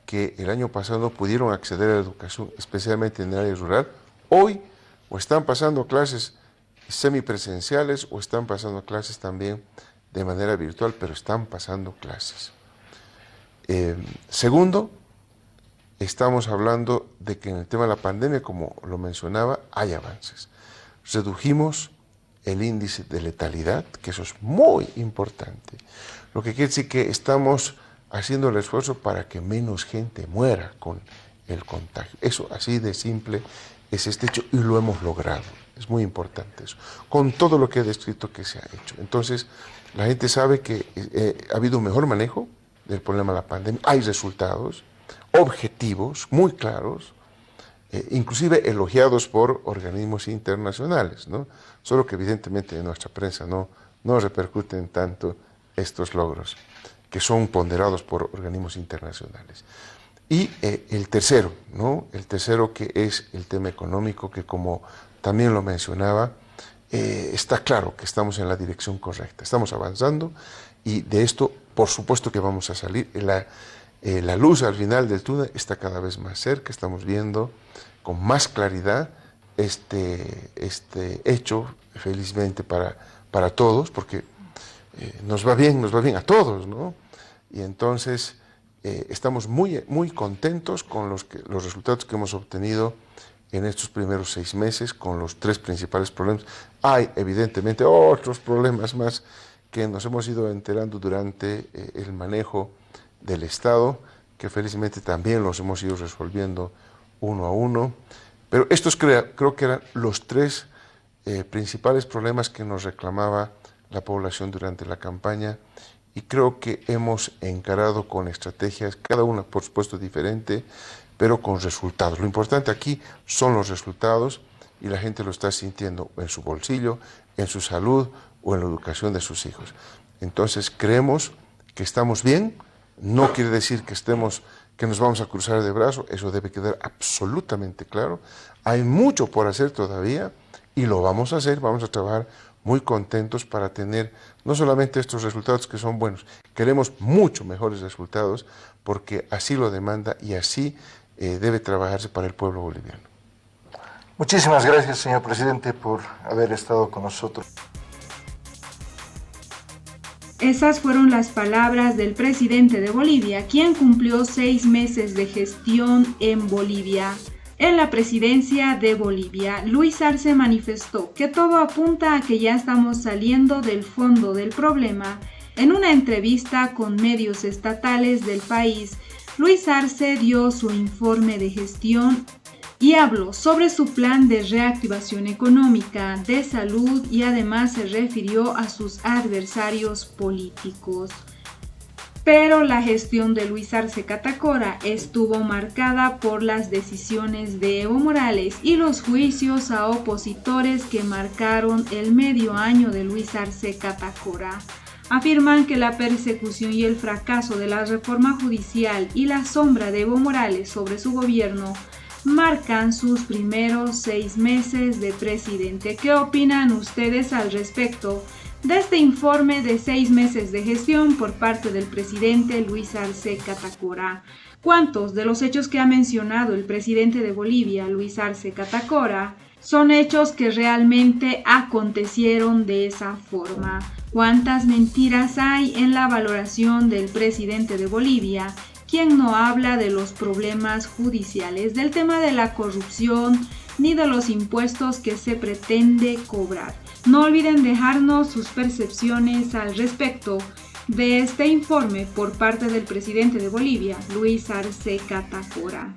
que el año pasado no pudieron acceder a la educación, especialmente en el área rural, hoy o están pasando clases semipresenciales o están pasando clases también de manera virtual, pero están pasando clases. Segundo, estamos hablando de que en el tema de la pandemia, como lo mencionaba, hay avances. Redujimos el índice de letalidad, que eso es muy importante. Lo que quiere decir que estamos haciendo el esfuerzo para que menos gente muera con el contagio. Eso, así de simple, es este hecho y lo hemos logrado. Es muy importante eso, con todo lo que he descrito que se ha hecho. Entonces, la gente sabe que ha habido un mejor manejo del problema de la pandemia. Hay resultados objetivos, muy claros, inclusive elogiados por organismos internacionales, ¿no? Solo que evidentemente en nuestra prensa no repercuten tanto estos logros, que son ponderados por organismos internacionales. Y el tercero, ¿no? El tercero, que es el tema económico, que como también lo mencionaba, está claro que estamos en la dirección correcta, estamos avanzando y de esto por supuesto que vamos a salir. La luz al final del túnel está cada vez más cerca, estamos viendo con más claridad este hecho, felizmente para todos, porque nos va bien a todos, ¿no? Y entonces estamos muy contentos con los resultados que hemos obtenido en estos primeros 6 meses, con los 3 principales problemas. Hay evidentemente otros problemas más que nos hemos ido enterando durante el manejo del Estado, que felizmente también los hemos ido resolviendo uno a uno, pero estos creo que eran los 3 principales problemas que nos reclamaba la población durante la campaña, y creo que hemos encarado con estrategias, cada una por supuesto diferente, pero con resultados. Lo importante aquí son los resultados y la gente lo está sintiendo en su bolsillo, en su salud o en la educación de sus hijos. Entonces creemos que estamos bien. No quiere decir que nos vamos a cruzar de brazos, eso debe quedar absolutamente claro. Hay mucho por hacer todavía y lo vamos a hacer, vamos a trabajar muy contentos para tener no solamente estos resultados que son buenos, queremos mucho mejores resultados porque así lo demanda y así debe trabajarse para el pueblo boliviano. Muchísimas gracias, señor presidente, por haber estado con nosotros. Esas fueron las palabras del presidente de Bolivia, quien cumplió 6 meses de gestión en Bolivia. En la presidencia de Bolivia, Luis Arce manifestó que todo apunta a que ya estamos saliendo del fondo del problema. En una entrevista con medios estatales del país, Luis Arce dio su informe de gestión y habló sobre su plan de reactivación económica, de salud y además se refirió a sus adversarios políticos. Pero la gestión de Luis Arce Catacora estuvo marcada por las decisiones de Evo Morales y los juicios a opositores que marcaron el medio año de Luis Arce Catacora. Afirman que la persecución y el fracaso de la reforma judicial y la sombra de Evo Morales sobre su gobierno marcan sus primeros 6 meses de presidente. ¿Qué opinan ustedes al respecto? de este informe de 6 meses de gestión por parte del presidente Luis Arce Catacora. ¿Cuántos de los hechos que ha mencionado el presidente de Bolivia, Luis Arce Catacora, son hechos que realmente acontecieron de esa forma? ¿Cuántas mentiras hay en la valoración del presidente de Bolivia, quien no habla de los problemas judiciales, del tema de la corrupción, ni de los impuestos que se pretende cobrar? No olviden dejarnos sus percepciones al respecto de este informe por parte del presidente de Bolivia, Luis Arce Catacora.